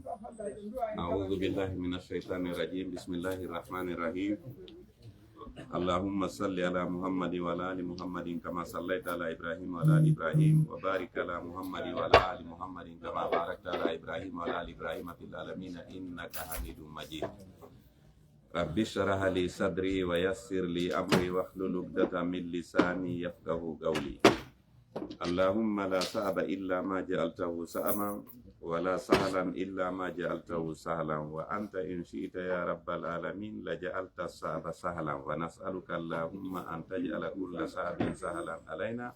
أعوذ بالله من الشيطان الرجيم. بسم الله الرحمن الرحيم. اللهم صل على محمد وعلى آل محمد كما صليت على إبراهيم وعلى آل إبراهيم وبارك على محمد وعلى آل محمد كما باركت على إبراهيم وعلى آل إبراهيم في العالمين إنك حميد مجيد. رب اشرح لي صدري ويسر لي أمري واحلل عقدة من لساني يفقهوا قولي. اللهم لا صعب إلا ما جعلته صعبا ولا سهلا إلا ما جعلته سهلا وأنت إن شئت يا رب العالمين لجعلت الصعب سهلا ونسألك اللهم أن تجعل كل صعب سهلا علينا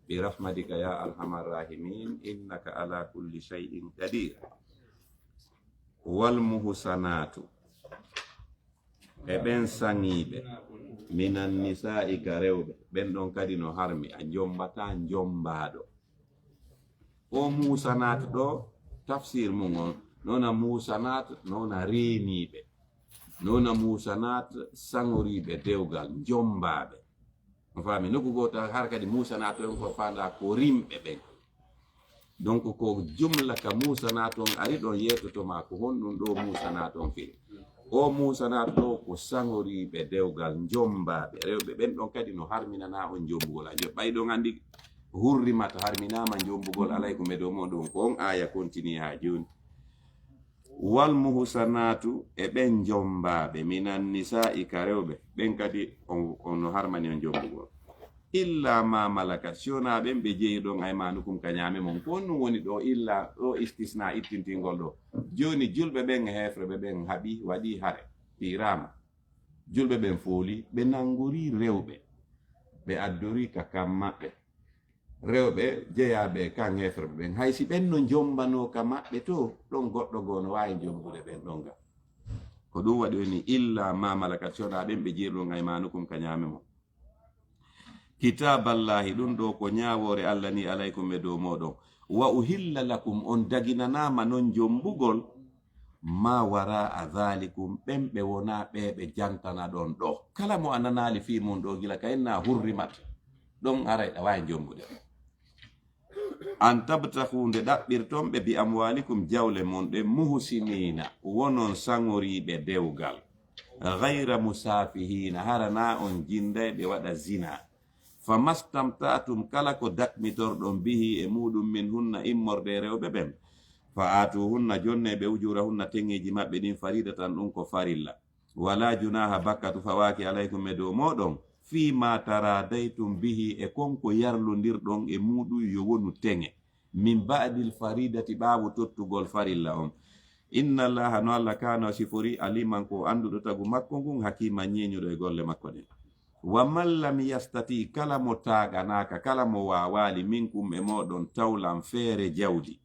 برحمتك يا أرحم الراحمين إنك على كل شيء قدير. والمحسنات eben sangiɓe minan nisa'i ka rewɓe ɓen ɗon kadi no harmi a jombata jombaɗo. O musanat ɗo tafsir mum on nona musanat nona reeniɓe, nona musanat sangoriɓe dewgal jombaɓe. On fami nokku goto har kadi musanat on ko fanda ko rimɓe ɓen. Donc ko jumla ka musanat on ari ɗon yetotoma ko honɗum ɗo musanat on firi. O musanat ɗo ko sangoriɓe dewgal jombaɓe rewɓe ɓen ɗon kadi no harminana on jombugol. A ɓayɗon andi hurrimata harminama jombugol alayko meɗo moɗon ko on aya continue ha joni. Wal muhsanatu e ɓen jombaɓe minan nisa'i ka rewɓe ɓen kadi on no harmani on jombugol illa ma malakat siona ɓen ɓe jeeyi ɗon aymanukum ka ñaame mon ko on woni ɗo illa ɗo istisna ittintingol ɗo joni julɓe ɓen e hefreɓe ɓen haaɓi waɗi hare pirama julɓe ɓen fooli ɓe nangori rewɓe ɓe addori ka kam maɓɓe rewɓe jeeyaɓe kan hefreɓe ɓen hay si ɓen no jombano ka maɓɓe to ɗon goɗɗo goo no wawi jombude ɓen ɗon ga ko ɗum waɗi woni illa ma malakat siona ɓen ɓe jeeyi ɗon aymanukum ka ñaame mon. Kitaballahi ɗum ɗo ko ñawore Allah ni alaykum e dow moɗon wa uhilla lakum on daginanama non jombugol ma wara a dhalikum ɓen ɓe wona ɓeɓe jantana ɗon ɗo kala mo ananali fi mum ɗo gila kayinna hurrimat ɗon aray ɗa wawi jombude an tabtahu nde ɗaɓɓirton ɓe bi amwalikum jawle mon ɗe muhsinina wonon sangoriɓe dewgal ghayra musafihina harana on jinday ɓe waɗa zina famastamtatum kala ko dakmitorɗon bihi e muɗum min hunna immorde rewɓe ɓen fa atu hunna jonne ɓe ujura hunna tengeji maɓɓe ɗin faridatan ɗum ko farilla wala junaha bakkatu fawaki alaykum e dow moɗon fima taradaytum bihi e konko yarlodirɗon e muɗum yo wonu tenge min ba'dil faridati ɓawo tottugol farilla on inna allaha no allah kana sifori aliman ko anduɗo tagu makko ngun hakima ñeñuɗo e golle makko ɗen. Wa man lam yastati kala mo taganaka kala mo wawali minkum e moɗon tawlan feere jawdi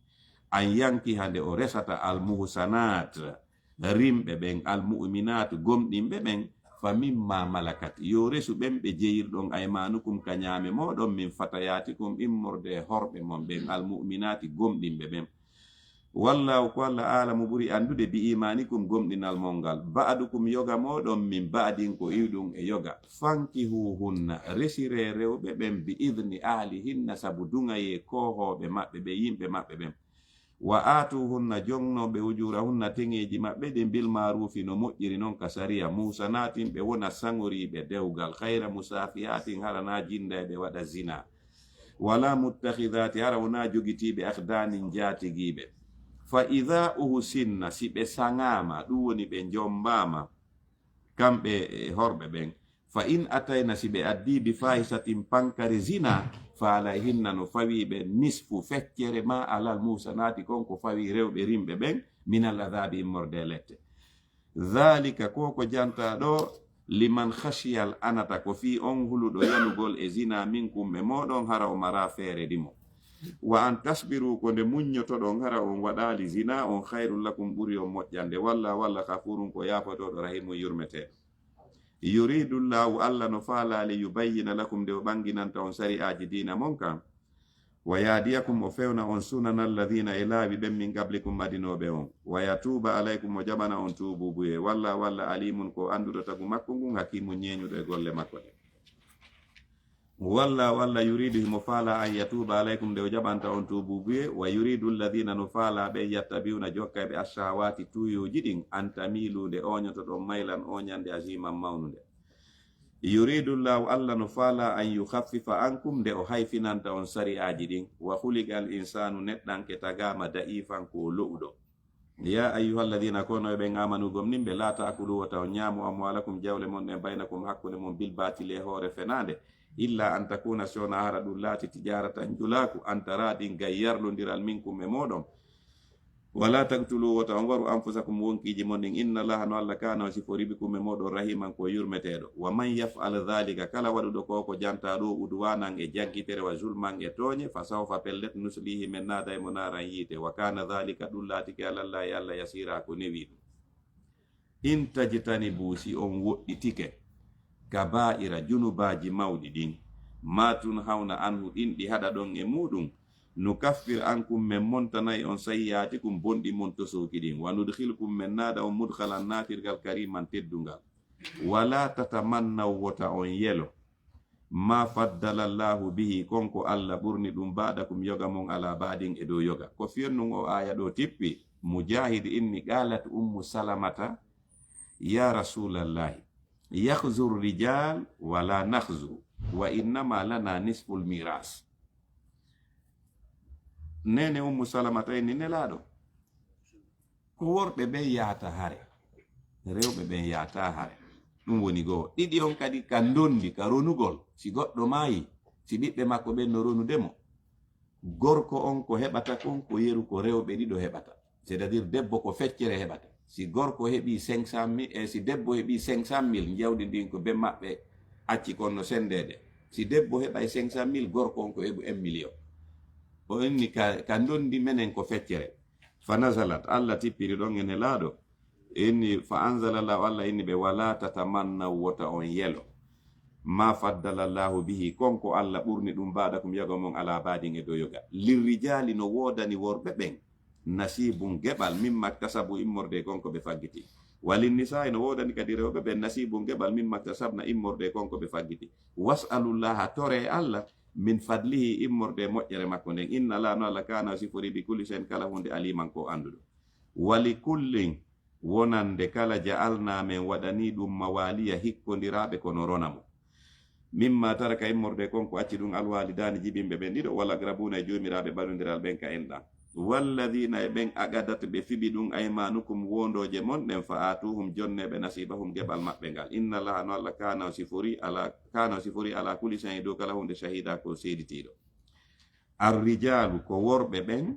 an yanki hande o resata almuhsanat rimɓe ɓen almu'minat gomɗinɓe ɓen fa mimma malakat yo resu ɓen ɓe jeyirɗon aymanukum ka ñaame moɗon min fatayatikum immorde horɓe mon ɓen almu'minati gomɗinɓe ɓen wallahu ko Allah alamu ɓuri andude bi imanikum gomɗinal mongal ba'dukum yoga moɗon min ba'din ko iwɗum e yoga fankihuhunna resire rewɓe ɓen bi idni ahlihinna sabu dungaye kohoɓe maɓɓe ɓe yimɓe maɓɓe ɓen wa atuhunna jongnoɓe ujurahunna teŋeji maɓɓe ɗe bil marufi no moƴƴiri noon ka sariya musanatin ɓe wona sangoriɓe dewgal hayra musafiyatin harana jindaɓe waɗa zina wala muttakhidati hara wona jogitiɓe ahdanin jatigiɓe fa idha uhsinna si ɓe sangama ɗum woni ɓe jombama kamɓe horɓe ɓen fa in atayna si ɓe addi bi fahisatin pankare zina fa alayhinna no fawiɓe nisfu feccere ma alal musanati konko fawi rewɓe rimɓe ɓen minal adhabi immorde lette dhalika koko janta ɗo liman khashiyal anata ko fi on huluɗo yanugol e zina minkum e moɗon hara o mara feere ɗimo wa an tasbiru ko nde muññotoɗon hara on waɗali zina on khairul lakum ɓuri on moƴƴande walla kafurun ko yafotoɗo rahimu yurmete yuridullahu allah no falali yubayyina lakum nde o ɓanginanta on sari'aji dina mon kam wa yadiyakum o fewna on sunana alladhina e laawi ɓen min qablikum madinoɓe on wa yatuba alaykum o jaɓana on tububuye walla alimun ko anduɗo tagu makko ngun hakimu ñeñuɗo e golle makko ɗe walla yuridu himo faala an yatuba alaykum nde o jaɓanta on tububuye wa yuridu alladina no faala ɓe yattabiuna jokka ɓe ashawati tuyuji ɗin an tamilu nde oñoto ɗon maylan oñande aziman mawnude yuridu llahu allah no faala an yukhaffifa ankum nde o hayfinanta on sari'aji ɗin wa khuliqa al insanu neɗɗanke tagama da'ifan ko lo'uɗo ya ayyuha alladina kono ɓen amanugom nin ɓe la ta'kulu wata on ñaamu amwalakum jawle mon ɗen baynakum hakkude mon bil batile hoore fenade illa an takuna sona hara ɗum laati tijaratan julaku antaraɗin gayyarlodiral minkum e moɗon wala tagtulu wota on waru anfusakum wonkiji mon ɗin inna allaha no allah kana o sifori bikum e moɗon rahiman ko yurmeteɗo wa man yaf'al dhalika kala waɗuɗo koko janta ɗo udwanan e jaggitere wa zulman e toñe fa sawfa pellet nuslihi men nada e mo naran yiite wa kana dhalika ɗum laatike alallahi allah yasira ko newi ɗum in tajtanibu si on woɗɗitike kaba'ira junubaji mawɗi ɗin matun hawna anhu ɗin ɗi haɗa ɗon e muɗum nukaffir ankum men montanayi on sayyatikum bonɗi mon tosoki ɗin wa nudkhilkum men naada on mudkhalan natirgal kariman teddungal wala tatamannaw wota on yelo ma faddala llahu bihi konko allah ɓurni ɗum baɗakum yoga mon ala baɗin e dow yoga ko firnum o aya ɗo tippi mujahid inni qalat ummu salamata ya rasulallahi yakhzu rijal wala nakhzu wa innama lana nisful miras nene ummu salamata inni nelaɗo ko worɓe ɓen yahata hare rewɓe ɓen yahata hare ɗum woni goo ɗiɗi on kadi ka dondi ka ronugol si goɗɗo maayi si ɓiɓɓe makko ɓen no ronudemo gorko on ko heɓata kon ko yeru ko rewɓe ɗiɗo heɓata c'est à dire debbo ko feccere heɓata si gorko heɓi 500 000 si debbo heɓi 500 000 jawdi ndin ko be maɓɓe acci kon no sendede si debbo heɓay 500 000 gorko on ko heɓu 1 million o inni ka dondi menen ko feccere fa nazalat allah tippiri ɗon ene laaɗo inni fa anzalallahu allah inni ɓe wala tatamannaw wota on yelo ma faddala llahu bihi konko allah ɓurni ɗum baɗakum yago mon ala badin e dow yoga lirrijali no wodani worɓe ɓen nasibum geɓal mimma kasabu immorde konko ɓe faggiti walin nisa'i no wodani kadi rewɓe ɓen nasibum geɓal mimma kasabna immorde konko ɓe faggiti was'alullaha tore allah min fadlihi immorde moƴƴere makko nden inna la no allah kana sifori bi kulli shay'in kala hunde aliman ko anduɗo wali kullin wonande kala ja'alna men waɗani ɗum mawaliya hikkodiraɓe kono ronamo mimma taraka immorde konko acci ɗum alwalidani jibinɓe ɓen ɗiɗo walla grabuna e jomiraɓe ɓalodiral ɓen ka enɗan walladina e ɓen agadat ɓe fiɓi ɗum aymanukum wondoje mon ɗen fa atuhum jonneɓe nasibahum geɓal maɓɓe ngal inna allaha no allah kana o sifori ala kulli shay'in dow kala hunde shahida ko seeditiɗo arrijalu ko worɓe ɓen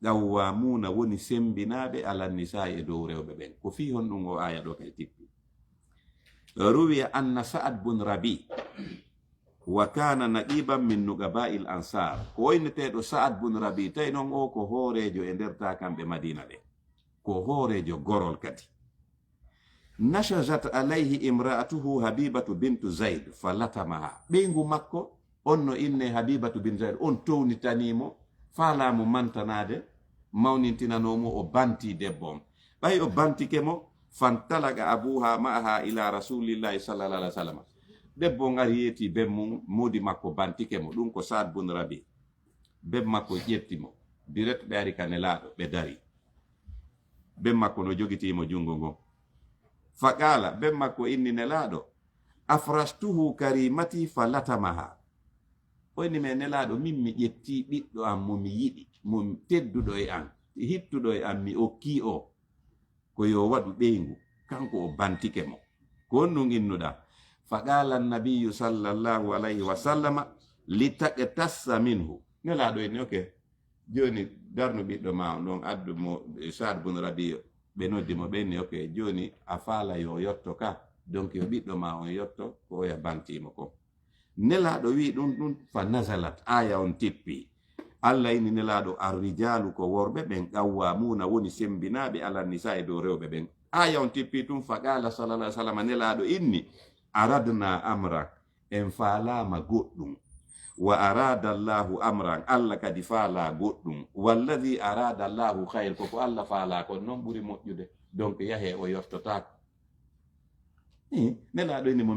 qawwamuna woni sembinaɓe ala nisa'i e dow rewɓe ɓen ko fi hon ɗum o aya ɗo kay tippi ruwiya anna sa'ad bun rabi wa kana naqiban min nugaba'il ansar ko wayneteɗo sa'ad bun rabi tawi noon o ko hoorejo e nderta kamɓe madina ɓe ko hoorejo gorol kadi nashajat alayhi imra'atuhu habibatu bintu zaid falatamaha ɓeygu makko on no inne habibatu bin zaid on townitanimo faalamo mantanade mawnintinanomo o banti debbo on ɓay o bantike mo fantalaga abuha ma'aha ila rasulillahi sallallahu alaihi wasallam debbo ngari yeti be mum modi makko bantike mo ɗum ko Sa'ad bun Rabi be makko ƴetti mo direct ɓe ari kane laaɗo ɓe dari be makko no jogitimo jungo ngon faqala be makko inni nelaaɗo afrastuhu karimati falatamaha oyni me nelaaɗo min mi ƴetti ɓiɗɗo am mo mi yiɗi mo tedduɗo e an hittuɗo e an mi okki o ko yo waɗu ɓeygu kanko o bantike mo ko honɗum innuɗa faqala annabiyu sallallahu alayhi wa sallama litaqtassa minhu nelaaɗo en oke joni darnu ɓiɗɗo ma on ɗon addu mo Sa'ad bun Rabi ɓe noddi mo ɓenni oke joni a faala yo yotto ka donc yo ɓiɗɗo ma on yotto ko oya bantimo ko nelaaɗo wi ɗum fa nazalat aya on tippi allah ini nelaaɗo arrijalu ko worɓe ɓen qawwamuna woni sembinaɓe ala nisa e dow rewɓe ɓen aya on tippi tum faqala sallallahu alaihi wasallam nelaaɗo inni aradna amra en faalama goɗɗum wa arada allahu amran allah kadi faala goɗɗum walladi arada allahu hayr koko allah faala kon noon ɓuri moƴƴude donc yahe o yoftotako nelaɗo ni mo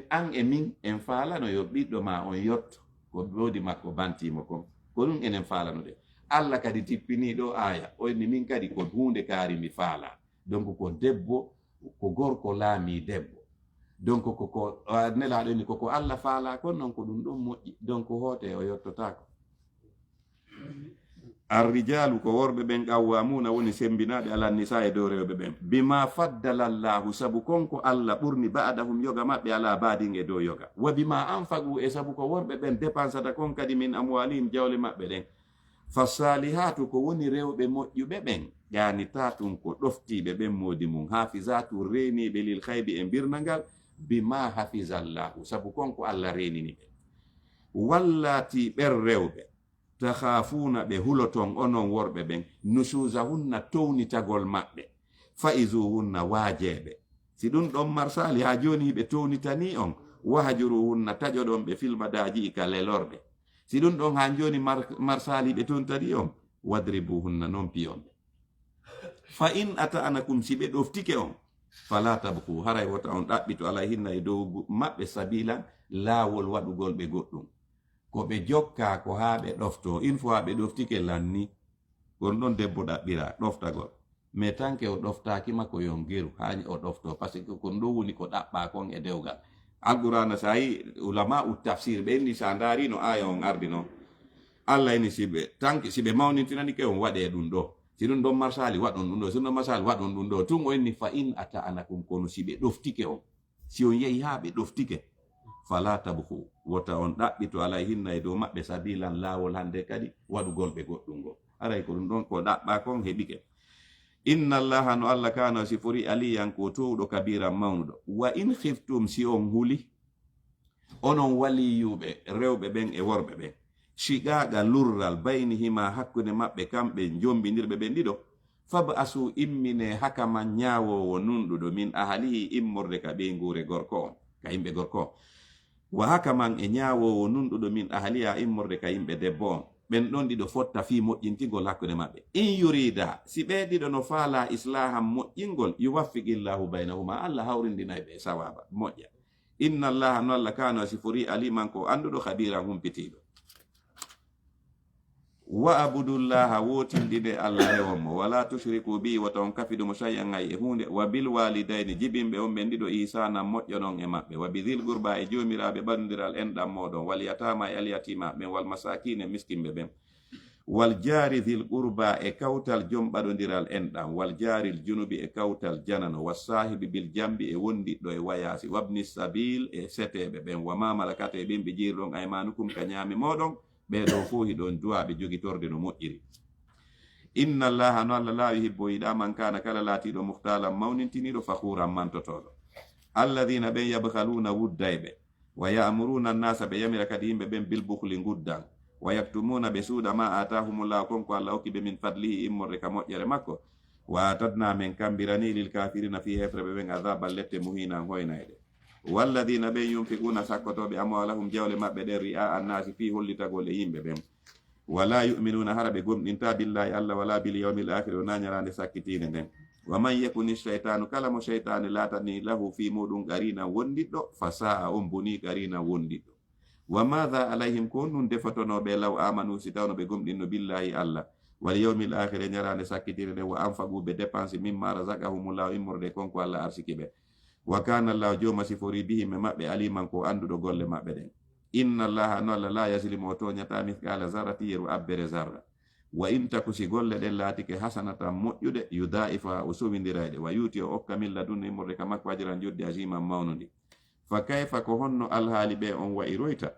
an e min en faalano yo ɓiɗɗo ma on yotto ko wodi makko bantimo kon ko ɗum enen faalano de Allah kadi tippini ɗo aya oyni min kadi ko hunde kaari mi faala donc ko debbo ko gorko laami debbo donc koko nelaɗo ni koko Allah faala kon non ko ɗum ɗon moƴƴi donc hoote o yottotako arrijalu ko worɓe ɓen qawwamuna woni sembinaɓe ala nisa e dow rewɓe ɓen bima faddalallahu sabu konko Allah ɓurni ba'dahum yoga maɓɓe ala badin e dow yoga wa bima anfagu e sabu ko worɓe ɓen dépensata kon kadi min amwalihim jawle maɓɓe ɗen fasalihatu ko woni rewɓe moƴƴuɓe ɓen ƴanitatum ko ɗoftiɓe ɓen modi mum hafizatu reniɓe lil haybi e birnagal bima hafizallahu sabu konko Allah renini ɓe wallati ɓer rewɓe takhafuna ɓe huloton onon worɓe ɓen nusuzahunna townitagol maɓɓe faizuhunna waajeɓe si ɗum ɗon marsali ha joni ɓe townitani on wahjuruhunna taƴoɗon ɓe filmadaji ka lelorɓe si ɗum ɗon ha joni marsali ɓe tontani on wadribuhunna non piyonɓe fa in ata'anakum si ɓe ɗoftike on fala tabku haray wota on ɗaɓɓito alayhinna e dow maɓɓe sabila laawol waɗugol ɓe goɗɗum ko ɓe jokka ko haa ɓe ɗofto une fois ɓe ɗoftike lanni gon ɗon debbo ɗaɓɓira ɗoftagol mais tanke o ɗoftaki makko yon geru hani o ɗofto par ce que kon ɗo woni ko ɗaɓɓa kon e dewgal alqur'ana sa yi ulama u tafsir ɓe ni sa darino aya on ardi no Allah ini siɓe tanke siɓe mawnitinani ke on waɗe ɗum ɗo si ɗum ɗon marsali waɗon ɗum ɗo si ɗum ɗon marsali waɗon ɗum ɗo tun o inni fa in ata'anakum kono si ɓe ɗoftike on si on yehi ha ɓe ɗoftike fala tabhu wota on ɗaɓɓito alayhinna e dow maɓɓe sabilan laawol hande kadi waɗugol ɓe goɗɗum go aray ko ɗum ɗon ko ɗaɓɓa kon heɓike inna allaha no Allah kana si fori aliyan ko towɗo kabiran mawnuɗo wa in khiftum si on huli onon waliyuɓe rewɓe ɓen e worɓe ɓen shiqaqa lurral baynihima hakkude maɓɓe kamɓe jombindirɓe ɓen ɗiɗo fab'asu immine hakaman ñawowo nunɗuɗo min ahalihi immorde ka ɓeygure gorko on ka yimɓe gorko on wa hakaman e ñawowo nunɗuɗo min ahaliya immorde ka yimɓe debbo on ɓen ɗon ɗiɗo fotta fi moƴƴintigol hakkude maɓɓe in yurida si ɓe ɗiɗo no faala islaham moƴƴingol yuwaffiqillahu baynahuma Allah hawrindinay ɓe sawaba moƴƴa inna allaha no Allah kana si fori aliman ko anduɗo khabiran humpitiɗo wa abudullaha wotindide Allah rewonmo wala tushriku bi wata on kafidumo shay'an ay e hunde wa bil walidayni jibimɓe on ɓen ɗiɗo isana moƴƴo non e maɓɓe wa bidhil qurba e jomiraɓe ɓandiral enɗam moɗon wal yatama e alyatimaɓe ɓen wal masakine miskinɓe ɓen wal jari dhil qurba e kawtal jomɓaɗodiral enɗam wal jaril junubi e kawtal janano was sahibi bil jambi e wondiɗɗo e wayasi wabni sabil e seteɓe ɓen wa ma malakata e ɓen ɓe jirɗon aymanukum ka ñaami moɗon ɓeɗo fo hiɗon duwaɓe jogitorde no moƴƴiri inna allaha no Allah la yuhibbu yiɗa man kana kala laatiɗo muhtalan mawnintiniɗo fakhuran mantotoɗo alladhina ɓen yabkhaluna wuddayɓe wa ya'muruna annasa ɓe yamira kadi yimɓe ɓen bil bukhli nguddan wa yaktumuna ɓe suuɗa ma atahumullahu konko Allah hokkiɓe min fadlihi immorde ka moƴƴere makko wa atadna men kambirani lil kafirina fi hefreɓe ɓen adhaban lette muhinan hoynayɗe walladina ɓen yunfiquna sakkotoɓe amwalahum jawle maɓɓe ɗen ri'a annasi fi hollitagol e yimɓe ɓen wala yu'minuna hara ɓe gomɗinta billahi Allah wala bil yawmil akhir na ñalande sakkitine nden wa man yakuni shaytanu kala mo shaytane latani lahu fi muɗum qarina wondiɗɗo fa sa'a on boni qarina wondiɗɗo wa madha alayhim ko nun defatonoɓe law amanu si tawno ɓe gomɗinno billahi Allah wal yawmil akhir e ñalande sakkitine nden wa anfaqu ɓe dépense mimma razaqahumullahu immorde konko Allah arsiki ɓe wa kana Allah joma sifori bihim e maɓɓe aliman ko anduɗo golle maɓɓe ɗen inna allaha no Allah la yaslimu o toñata mithqala zarrati yeru abbere zarra wa in taku si golle ɗen laatike hasanatan moƴƴude yudaifa o sowidirayɗe wa yuti o okka min ladunni immorde ka makko ajiran joddi asiman mawnudi fa kayfa ko honno alhaali ɓe on wayi royta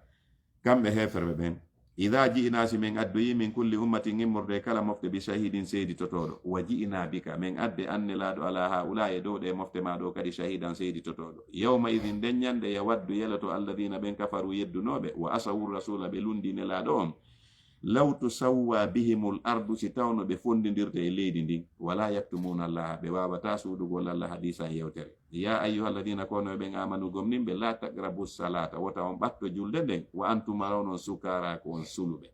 kamɓe heferɓe ɓen ida ji'ina si min addoyi min kulli ummatin immorde kala mofte bi shahidin seydi totoɗo wa ji'ina bika min adde annelaɗo ala haula e dow ɗe mofte ma ɗo kadi shahidan seydi totoɗo yawma idin nden ñande yawaddu yelato alladina ɓen kafaru yeddunoɓe wa asawu rasula ɓe lundi nelaɗo on law tusawwa bihimul ardu si tawno ɓe fondidirte e leydi ndin wala yaktumuna allaha ɓe wawata suudugol Allah hadisan yewtere ya ayyuha alladina kono ɓen amanu gomninɓe la taqrabu salata wota on ɓatto julde nden wa antum marawnon sukara ko on suluɓe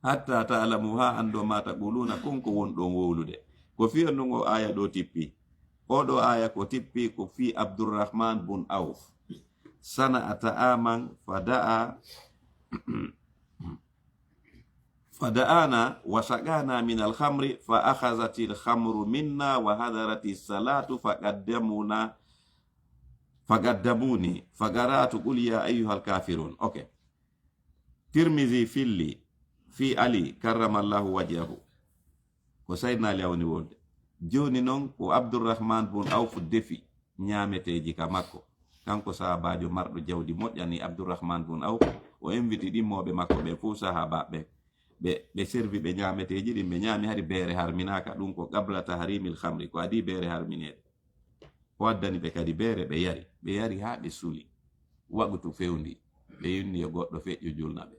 hatta ta'lamu ha ando ma taquluna konko wonɗon wowlude ko fiyon non o aya ɗo tippi oɗo aya ko tippi ko fi Abdurrahman bun Auf sana'ata aman fada'ana wa sagana min al-khamri fa akhazati al-khamru minna wa hadarati salatu faqaddamuni fagaratu qul ya ayyuhal kafirun. Okay, Tirmizi fi Ali karramallahu wajhahu ko sayyidina Ali woni wonde joni non ko Abdurrahman bun Auf defi nyameteji ka makko kanko sahabajo marɗo jawdi moƴƴani Abdurrahman bun Auf o inviti ɗimmoɓe makko ɓe fo sahabaɓe ɓe servi ɓe nyameteji ɗin ɓe nyami hari beere harminaka ɗum ko qabla tahrimil khamri ko adi beere harmineɗe o waddani ɓe kadi beere ɓe yari ha ɓe suli wagutu fewndi ɓe yinni yo goɗɗo feƴƴo julna ɓe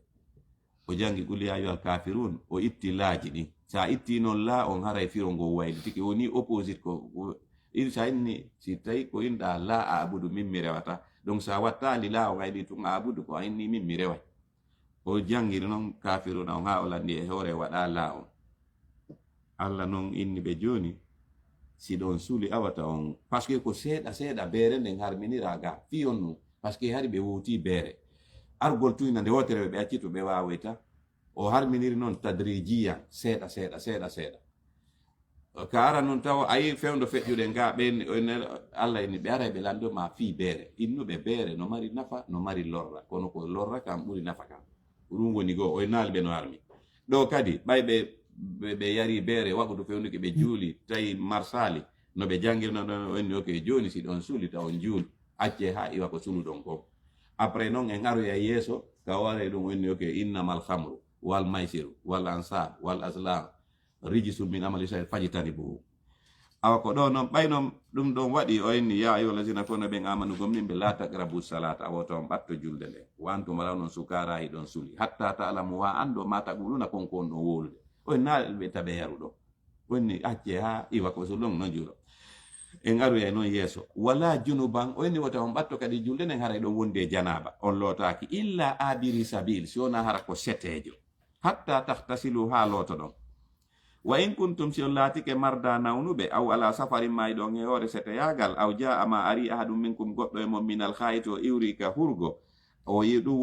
o jangi qul ya ayyuhal kafirun o itti laaji ɗin sa itti noon la on haray firo ngo wayli tiki woni opposite ko sa inni si tawi ko inɗa la a abudu min mi rewata donc sa wattali la o wayli tun a abudu ko a inni min mi reway o jangiri noon kafiruna on ha o landi e hoore waɗa la on. Allah noon inni ɓe joni si ɗon suuli awata on par ce que ko seeɗa beere nden harminira ga fiyon nu par ce que hari ɓe wowti beere argol tuyna nde wotere ɓe acci to ɓe waweta o harminiri noon tadrijiyan seeɗa ka ara noon taw ayi fewndo feƴƴuɗe nga ɓen Allah inni ɓe ara ɓe lando ma fi beere innuɓe beere no mari nafa no mari lorra kono ko lorra kam ɓuri nafa kam ɗum woni goo o naalɓe no harmi ɗo kadi ɓay ɓe yari beere waɓutu fewnduki ɓe juuli tawi marsali no ɓe jangirno ɗon onni oke joni si ɗon suuli taw on juul acce ha iwa ko sulu ɗon ko après noon en aroya yeeso ka ware ɗum onni oke innamal khamru wal maisiru wal ansab wal aslam rijisu min amali shaytan fajitani bo awa ko ɗo noon ɓaynon ɗum ɗon waɗi o inni ya ayyuhal lazina kono ɓen amanu gomnin ɓe la taqrabu salata awoto on ɓatto julde nde wantum wala noon sukarayi ɗon suli hatta ta'lamu wa ando ma taquluna konko on ɗon wolude o naaɓe taɓe yaruɗo onni acce ha iwa ko sulon non juulo en aroya noon yeeso wala junuban o inni wota on ɓatto kadi julde nden haray ɗon wonde janaba on lootaki illa abiri sabil si wona hara ko setejo hatta tahtasilu ha looto ɗon wa in kuntum si on laatike marda nawnuɓe aw ala safarin mayi ɗon e hoore seteyagal aw jaa ama ari ahadum minkum goɗɗo e mon minal hayito iwrika hurgo o yiɗu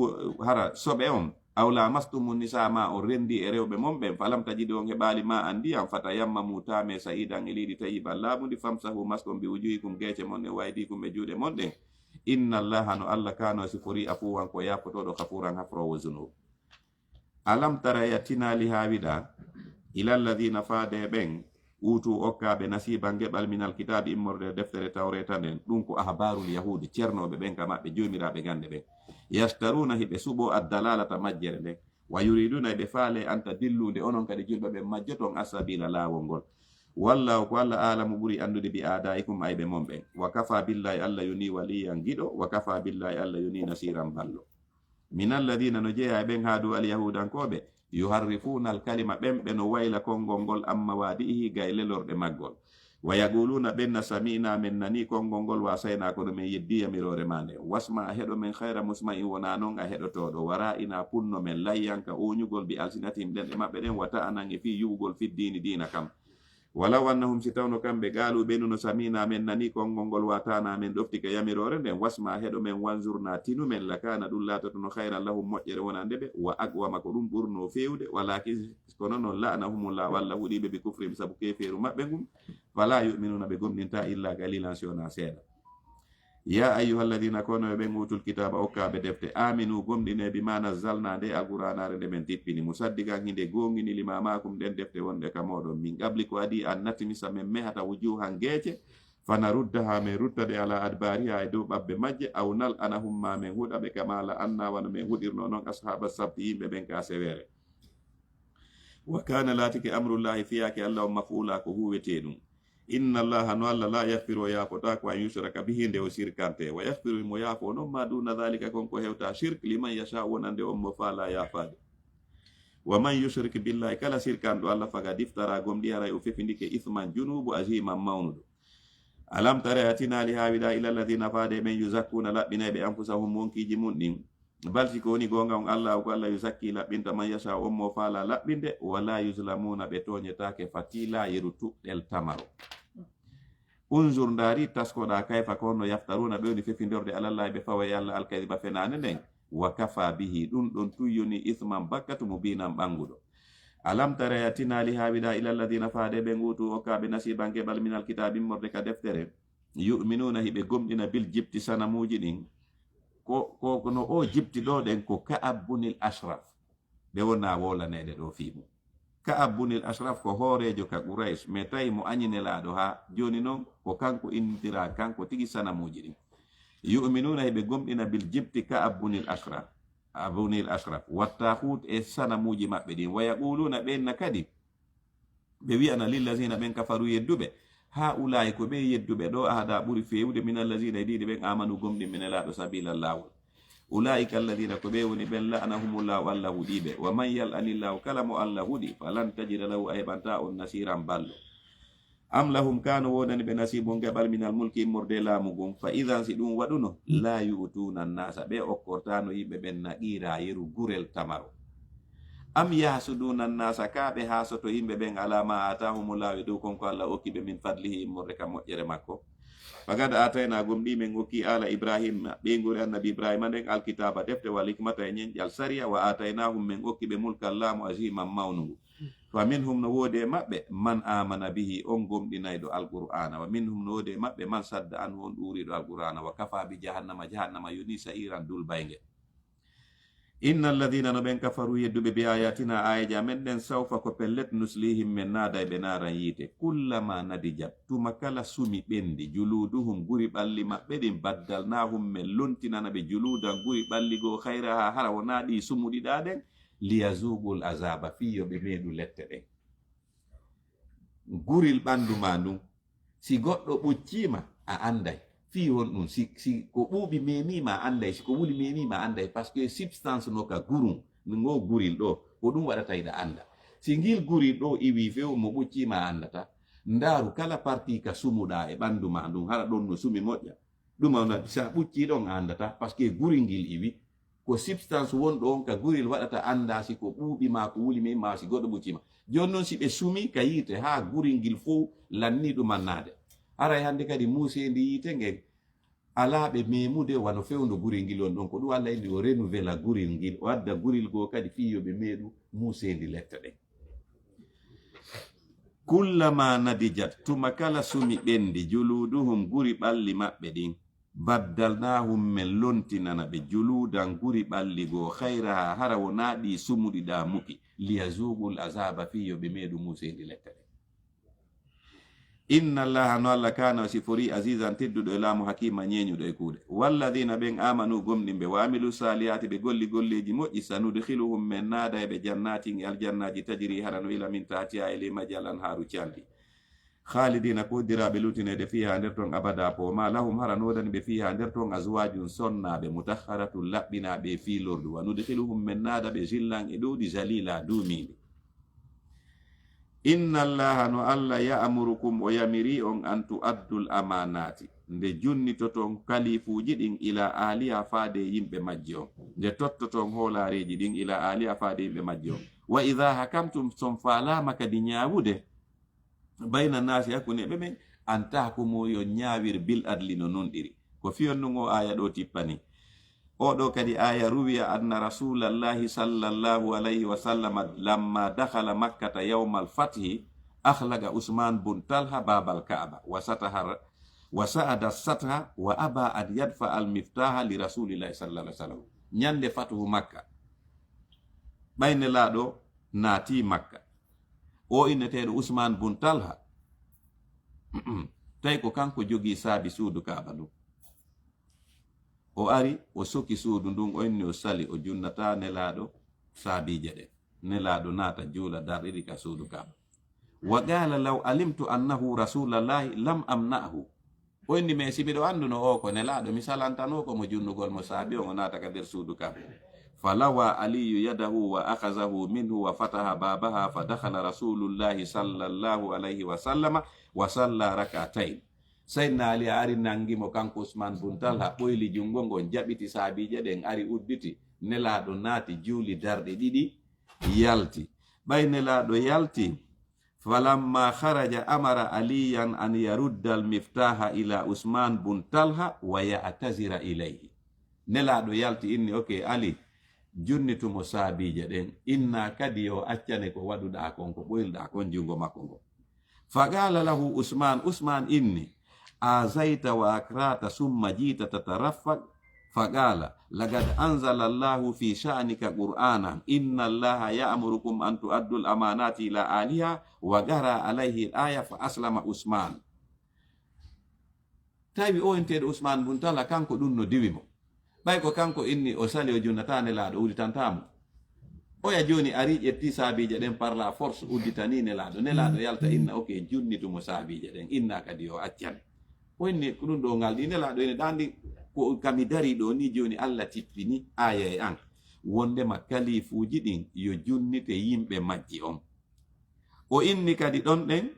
hara soɓe on aw la mastumu nisa ma on rendi e rewɓe mon ɓen falam tajidi on heɓali ma an ndiyam fata yammamu tame sa'idan e liɗi tayiban laaɓudi famsahu maskon bi wujuhikum geece mon e waydikum e juuɗe mon ɗen inna allaha no Allah kano sifori afuwan ko yafotoɗo kafuran hafrowo zunub. Alam tara yatinali ha wiɗa ilal ladina faade ɓen utu okkaɓe nasiban geɓal minal kitabi immorde deftere tawreta nden ɗum ko ahbarul yahudi ceernoɓe ɓen ka maɓɓe jomiraɓe gande ɓen yastaruna hiɓe suɓo addalalata majjere nden wa yuriduna eɓe faale anta dillude onon kadi julɓe ɓe majjoton asabila laawol ngol wallahu ko Allah alamu ɓuri andude bi adaikum ayɓe mon ɓen wa kafa billahi Allah yoni waliyan giɗo wa kafa billahi Allah yoni nasiran ballo minal ladina no jeeya e ɓen ha dow alyahudankoɓe yuharrifuna alkalima ɓemɓe no wayla konngol ngol amma waadihi gay lelorɗe maggol wa yaquluna ɓenna samina men nani konngol ngol wasayna kono men yeddi yamirore ma nde wasma a heɗo men hayra musma in wona noon a heɗotoɗo wara ina punno men layyanka oñugol bi alsinatim ɗen e maɓɓe ɗen wata anan e fi yuɓugol fiddini dina kam walaw annahum si tawno kamɓe gaalu ɓenu no samina men nani konngol ngol watana men ɗoftika yamirore nden wasma heɗo men wanzurna tinu men lakana ɗum laatoto no hayran lahum moƴƴere wonande ɓe wa aqwama ko ɗum ɓurno fewde walakin kono noon la'anahumullah walla huɗiɓe bi kufrim saabu keferu maɓɓe ngum fala yuminuna ɓe gomɗinta illa galilan siona seeɗa ya ayyuhalladina kono ɓen utul kitaba okkaɓe defte aminu gomɗine bima nazzalna nde alquranare nde men tippini musaddigan hinde gongini limamakum ɗen defte wonɗe ka moɗon min qabli ko adi an natimisa men mehata wujuhan geece fana ruddaha min ruttade ala adbariha e dow ɓabbe majje aw nal anahum ma min huɗaɓe kamala anna wano min huɗirno noon ashaba sabti yimɓe ɓen ka sewere wa kana latike amrullahi fiyake Allah o mafula ko huwete ɗum inna allaha no Allah la yahfiru o yaafota ko an yushraka bihi nde o sirkante wa yahfiru mo yaafo noon ma duna dhalika konko hewta shirk liman yasha wonande on mo faala yaafade wa man yushrik billahi kala sirkanɗo Allah faga diftara gomɗi haray o fefindike ithman junubu aziman mawnuɗo alam tara yatinali ha wiɗa ila alladina faade men yuzakkuna laɓɓinayɓe anfusahum monkiji mum ɗin balsi ko woni gonga on Allah ko Allah yuzakki laɓɓinta man yasha on mo faala laɓɓinde wala yuslamuna ɓe toñetake fatila yeru tuɗɗel tamaro unzur ndari taskoɗa kayfa ko no yaftaruna ɓe woni fefindorde alallahi ɓe fawa yalla alkadiba fenane nden wa kafa bihi ɗum ɗon tuyyoni ithman bakkatu mubinan ɓanguɗo alam tara yatinali hawiɗa ila alladina faade ɓe ngutu okkaɓe nasiban keɓal min alkitabi morde ka deftere yuminuna hiɓe gomɗina bil jibti sanamuji ɗin ko no o jibti ɗo ɗen ko Ka'ab bunil Ashraf ɓe wona wolaneɗe ɗo fimu Ka'ab bunil Ashraf ko hoorejo ka Quraysh mais tawi mo añinelaɗo ha joni noon ko kanko innitira kanko tigi sanamuji ɗin yuminuna hiɓe gomɗina bil jibti Ka'ab bunil Ashraf abunil Ashraf wattahut e sanamuji maɓɓe ɗin wa yaquluna ɓenna kadi ɓe wiyana lillazina ɓen kafaru yedduɓe ha ulai ko ɓe yedduɓe ɗo ahada ɓuri fewde min allazina e ɗiɗi ɓen amanu gomɗin minelaɗo sabila lawol ulaika alladina ko ɓe woni ɓen la'anahumullahu allah huɗiɓe wa man yal'anillahu kala mo allah huɗi falan tajida lahu a heɓanta on nasiran ballo am lahum kanu wodani ɓe nasibum geɓal minal mulki immorde laamu gon fa idan si ɗum waɗuno la yu'tuna nnasa ɓe okkortano yimɓe ɓen naƙira yeru gurel tamaro am yahsuduna nnasa kaɓe hasoto yimɓe ɓen alama atahumullahu e dow konko allah okkiɓe min fadlihi immorde ka moƴƴere makko fagada atayna gom ɗi min okki ala ibrahima ɓeygori annabi ibrahima nden alkitaba defte wal hikmata e ñeñƴal sariya wa ataynahum min okkiɓe mulkal laamu aziman mawnugu fa minhum no woodi e maɓɓe man amana bihi on gomɗinayɗo alqur'ana wa minhum no woodi e maɓɓe man sadda anhu on ɗuriɗo alqur'ana wa kafa bi jahannama yoni sa'iran dulbayge inna alladina no ɓen kafaru yedduɓe bi ayatina ayaji amen ɗen sawfa ko pellet nuslihim men naada e ɓe naran yiite kullama nadijat tuma kala sumi ɓendi juluduhum guri ɓalli maɓɓe ɗin baddalnahum men lontinana ɓe juludan guri ɓalligo hayraha hara wona ɗi sumuɗiɗa ɗen liyazugul azaba fiyo ɓe meeɗu lette ɗen guril ɓandu ma ndun si goɗɗo ɓuccima a anday fi won ɗum si ko ɓuuɓi memima anday si ko wuli memima anday par ce que substance no ka gurum ngo guril ɗo ko ɗum waɗata yiɗa anda si ngil guril ɗo iwi few mo ɓuccima andata ndaru kala parti ka sumuɗa e ɓandu ma ndun hara ɗon no sumi moƴƴa ɗum ona sa ɓucci ɗon andata par ce que guril ngil iwi ko substance wonɗo on ka guril waɗata anda si ko ɓuuɓi ma ko wuli memima si goɗɗo ɓuccima joni noon si ɓe sumi ka yiite ha guril ngil fof lanni ɗumannade aray hande kadi musendi yiite ngel alaɓe memude wano fewndo guril ngil on ɗon ko ɗum allah indi o renouvela guril ngil o adda guril goo kadi fiyoɓe meeɗu musendi letta ɗen kullama nadijat tuma kala sumi ɓendi juluduhum guri ɓalli maɓɓe ɗin baddalnahum men lontinana ɓe juludan guri ɓalli goo hayraha hara wona ɗi sumuɗiɗa muki liyazugul azaba fiyoɓe meeɗu musendi letta ɗen inna allaha no allah kana sifori azizan tedduɗo e laamu hakima ñeñuɗo e kuuɗe walladina ɓen amanu gomɗinɓe wa amilu salihati ɓe golli golleji moƴƴi sanudkhiluhum men naada e ɓe jannatin e aljannaji tajiri harano ila min tatiya e limaji al anharu caldi khalidina kodiraɓe lutinede fiha nder ton abada po ma lahum haranodani ɓe fiha nder ton azwajum sonnaɓe mutahharatun laɓɓinaɓe fi lordu wa nudkhiluhum men naada ɓe zillan e ɗowɗi zalila dumiɗi inna allaha no allah ya'murukum o yamiri on an tu'addul amanati nde junnitoton kalifuji ɗin ila aliha faade yimɓe majji on nde tottoton hoolareji ɗin ila aliha faade yimɓe majji on wa idha hakamtum son falama kadi ñawude bayna nasi hakkuneɓe men an tahkumu yo ñawir bil adli no nonɗiri ko fiyonnun o aya ɗo tippani oɗo kadi aya ruwiya anna rasulallahi sallallahu alayhi wa sallam lamma dakhala makkata yawmal fathi akhlaga usman bun talha babal kaaba wa sa'ada satha wa aba an yadfa al miftaha li rasulillahi sallallahu alayhi wa sallam ñande fatuhu makka ɓayne laaɗo naati makka o inneteɗo usman bun talha tawi ko kanko jogi saabi suudu kaaba ɗum o ari o soki suudu ndun o inni o sali o junnata nelaɗo saabije ɗe nelaɗo naata juula darɗiɗi ka suudu kaaba wa qala law alimtu annahu rasulallahi lam amna'hu o inni mais si miɗo anduno o ko nelaɗo mi salantano ko mo junnugol mo saabi on o naata ka nder suudu kaaba falawa aliyu yadahu wa akhazahu minhu wa fataha babaha fa dakhala rasulullahi sallallahu alayhi wa sallama wa salla rak'atayn sayyidina ali ari nangimo kanko usman bun talha ɓoyli jungo ngon jaɓiti saabije ɗen ari udditi nelaɗo naati juuli darɗe ɗiɗi yalti ɓay nelaɗo yalti falamma kharaja amara aliyan an yarudda almiftaha ila usman bun talha wa ya'tazira ilayhi. Nelaɗo yalti inni ali junnitumo saabije ɗen inna kadi yo accane ko waɗuɗa kon ko ɓoylɗa kon jungo makko ngo. Faqala lahu usman inni azaita wa akrata summa jita tataraffaq. Faqala laqad anzala allahu fi sha'nika qur'anan inna allaha ya'murukum an tu'addu al-amanati ila aliha wa gara alayhi al-aya fa aslama usman. Tawi o enteɗo usman bun tala kanko ɗum no diwimo ɓay ko kanko inni o sali o junnata nelaɗo udditantamo. Oya joni ari ƴetti saabije ɗen par la force udditani nelaɗo yalta inna junnitumo saabije ɗen inna kadi o accane. O inni ko ɗum ɗo ngal ɗi nelaɗo ene ɗandi ko kami dari ɗo ni joni Allah tippini aya e an wondema kalifuji ɗin yo junnite yimɓe majji on. O inni kadi ɗon ɗen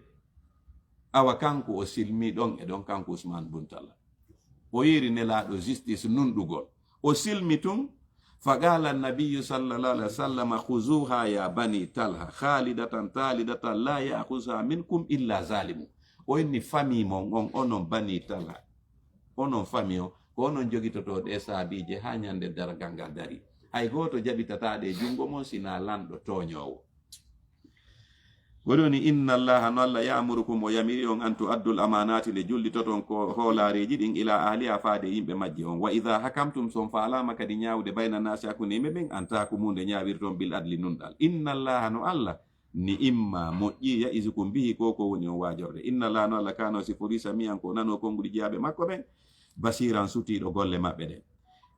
awa kanko o silmi ɗon e ɗon kanko Usman bun Talha o yiri nelaɗo justice nunɗugol o silmi tun. Faqala an-nabiyyu sallallahu alaihi wasallam khuzuha ya bani Talha khalidatan talidatan la ya'khudha minkum illa zalimu. O inni fami mon on onon bani Talha onon fami o ko onon jogitoto ɗe saabije ha nyande dargal ngal dari hay goto jaɓitataɗe jungo mon sina lanɗo toñowo. Woni inna allaha no Allah ya'murukum o yamiri on an tu'addul amanati le jullitoton ko hoolareji ɗin ila ahliha faade yimɓe majji on. Wa idha hakamtum son faalama kadi ñawde bayna nasi hakkunde yimɓe ɓen antakumunde ñawirton bil adli nunɗal. Inna allaha no Allah ni imma moƴƴi ya'izukum bihi koko woni on wajorde. Inna allaha no Allah kano sifori samiyan ko nano konguɗi jeyaɓe makko ɓen basiran sutiɗo golle maɓɓe ɗen.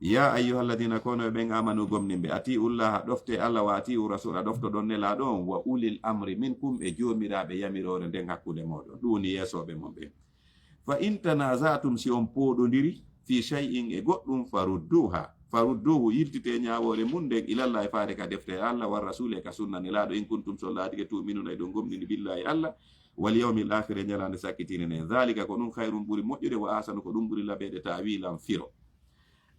Ya ayyuhalladhina kono ɓen amanu gomnimɓe atiullaha ɗofte Allah wa atiu rasula ɗofto ɗon nelaɗo on wa ulil amri minkum e jomiraɓe yamirore nden hakkude moɗon ɗum woni yesoɓe mon ɓen. Fa in tanazatum si on poɗodiri fi shay'in e goɗɗum farudduhu yirtite ñawore mun nden ilallah e faade ka defte Allah wa rasule ka sunna nelaɗo in kuntum solladige tuminuna e ɗon gomnini billahi Allah wal yawmil akhir e ñalande sakkitine nen zalika ko ɗum khairum ɓuri moƴƴude wa asanu ko ɗum ɓuri laɓede tawilan firo.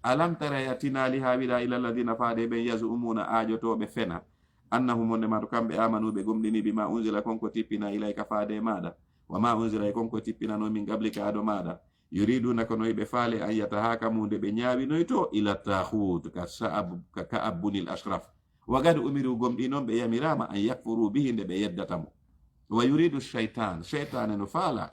Alam tara yatinali hawila ila alladhina faade ben yazumuna ajotoɓe fena annahum onne mato kamɓe amanuɓe gomɗini bima unzila konko tippina ilayka faade maɗa wa ma unzila e konko tippinano min gablika ado maɗa yuriduna kono ɓe faale an yatahakamude ɓe ñawinoyto ila tahut ka ka'abbunil ashraf wa gad umiru gomɗi noon ɓe yamirama an yakfuru bihi nde ɓe yeddatamo. Wa yuridu shaytane no faala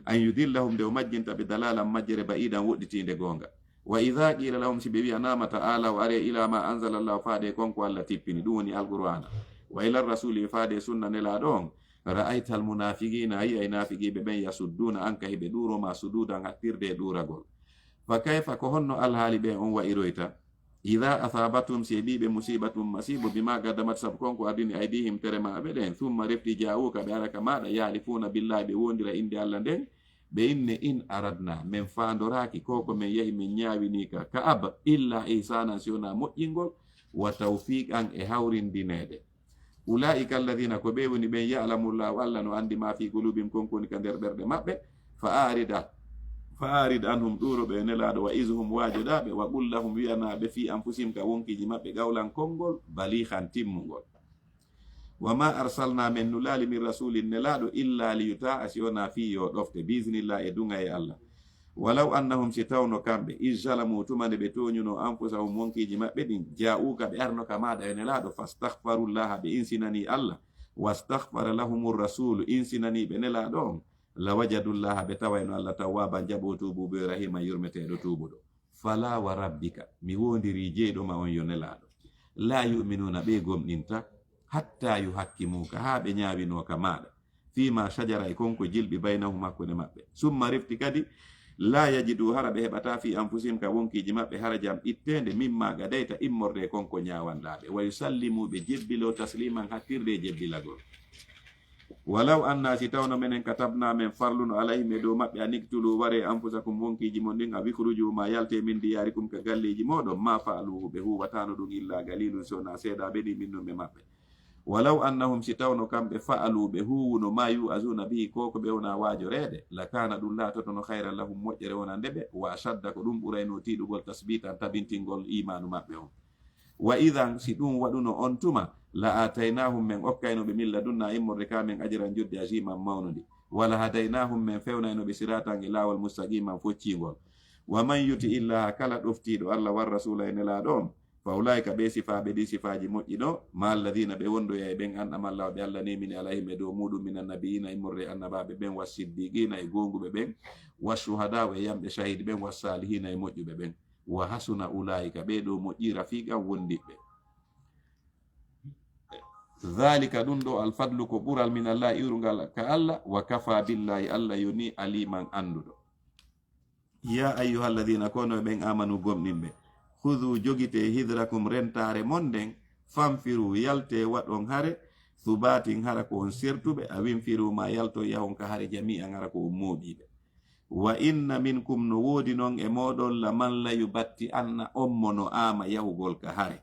an yudillahum nde o majjinta ɓe dalalan majjere ba'idan woɗɗitinde gonga. Wa idha qila lahum si ɓe wi'a nama ta'ala wa are ila ma anzala Allah faade konko Allah tippini ɗum woni alqur'ana wa ila rasuli faade sunna nelaɗo on ra'aytal munafiqina ay nafiqiɓe ɓen yasudduna anka hiɓe ɗuroma sududan hattirde e ɗuragol. Fa kayfa ko honno alhaali ɓe on wa'iroyta idha athabatum si ɓiɓe musibatum masibo bima gadamat sabu konko ardini aydihim tere maɓe ɗen thumma refti ja'uka ɓe araka maɗa yalifuna billahi ɓe wondira inde Allah nden ɓe inne in aradna min fandoraki koko min yehi min ñawini ka ka'aba illa ihsanan siona moƴƴingol wa tawfiqan e hawrindinede. Ulaika alladhina ko ɓe woni ɓen ya'lamullahu Allah no andi ma fi qulubihim konkoni ka nder ɓerɗe maɓɓe fa arid anhum ɗuroɓe nelaɗo wa izhum wajoɗaɓe wa qul lahum wiyanaɓe fi anfusihim ka wonkiji maɓɓe gawlan konngol balihan timmugol. Wa ma arsalna men nulali min rasulin nelaɗo illa liyuta'a siona fi yo ɗofte bisnillah e dunga e Allah. Walaw annahum si tawno kamɓe izalamu tumande ɓe toñuno anfusahum wonkiji maɓɓe ɗin ja'uka ɓe arno ka maɗa e nelaɗo fastaghfarullaha ɓe insinani Allah wastaghfara lahumur rasulu insinani ɓe nelaɗo on la wajadullaha ɓe tawayno Allah tawwaban jaɓo tubuɓe rahima yurmeteɗo tubuɗo. Fala wa rabbika mi wondiri jeyɗoma on yo nelaɗo la yu'minuna ɓe gomɗinta hatta yuhakkimuka ha ɓe ñawinoka maɗa fima shajara e konko jilɓi baynahum hakkude maɓɓe summa refti kadi la yajidu hara ɓe heɓata fi anfusihim ka wonkiji maɓɓe harajam ittende mimma gadayta immorde konko ñawanɗaɓe wa yusallimu ɓe jebbilo tasliman hattirde jebbilagol. Walaw anna si tawno menen katabna men farluno alayhim e dow maɓɓe aniktulu ware anfusakum wonkiji mon ɗin a wikruju ma yalte min diyarikum ka galleji moɗon ma faaluhu ɓe huwatano ɗum illa galilum sona seeɗa ɓeɗi minnuɓe maɓɓe. Walaw annahum si tawno kamɓe fa'alu ɓe huwuno ma yu'azuna bihi koko ɓe wona wajorede la kana ɗum latotono hayra lahum moƴƴere wonande ɓe wa ashadda ko ɗum ɓurayno tiɗugol tasbitan tabintingol imanu maɓɓe on. wa idan si ɗum waɗuno on tuma la ataynahum men okkaynoɓe min ladunna immorde ka men ajiran jodde ajiman mawnude wala hadaynahum men fewnaynoɓe siratan e lawol mustaqiman foccingol wa man yuti illaha kala ɗoftiɗo allah war rasula e nelaɗo on fa ulaika ɓe sifaɓe ɗi sifaji moƴƴi ɗo ma alladina ɓe wondoya e ɓen anɗamallaho ɓe allah nemini alayhim e dow muɗum min annabiyina immorde annabaɓe ɓen wa siddiqina e gonguɓe ɓen wa shuhada e yamɓe shahidi ɓen wa salihina e moƴƴuɓe ɓen wa hasuna ulaika ɓe ɗo moƴƴi rafiqa wondiɓɓe dhalika ɗum ɗo alfadlu ko ɓural min allah iwrugal ka allah wa kafa billahi allah yoni aliman anduɗo ya ayyuha alladina kono ɓen amanu gomɗinɓe hudu jogite hidrakum rentare mon nden famfiru yalte waɗon hare subatin hara ko on sertuɓe a winfiru ma yalto yahon ka hare jami'an hara ko on moɓiɓe wa inna minkum no woodi noon e moɗon laman la yubatti anna ommono ama yahugol ka hare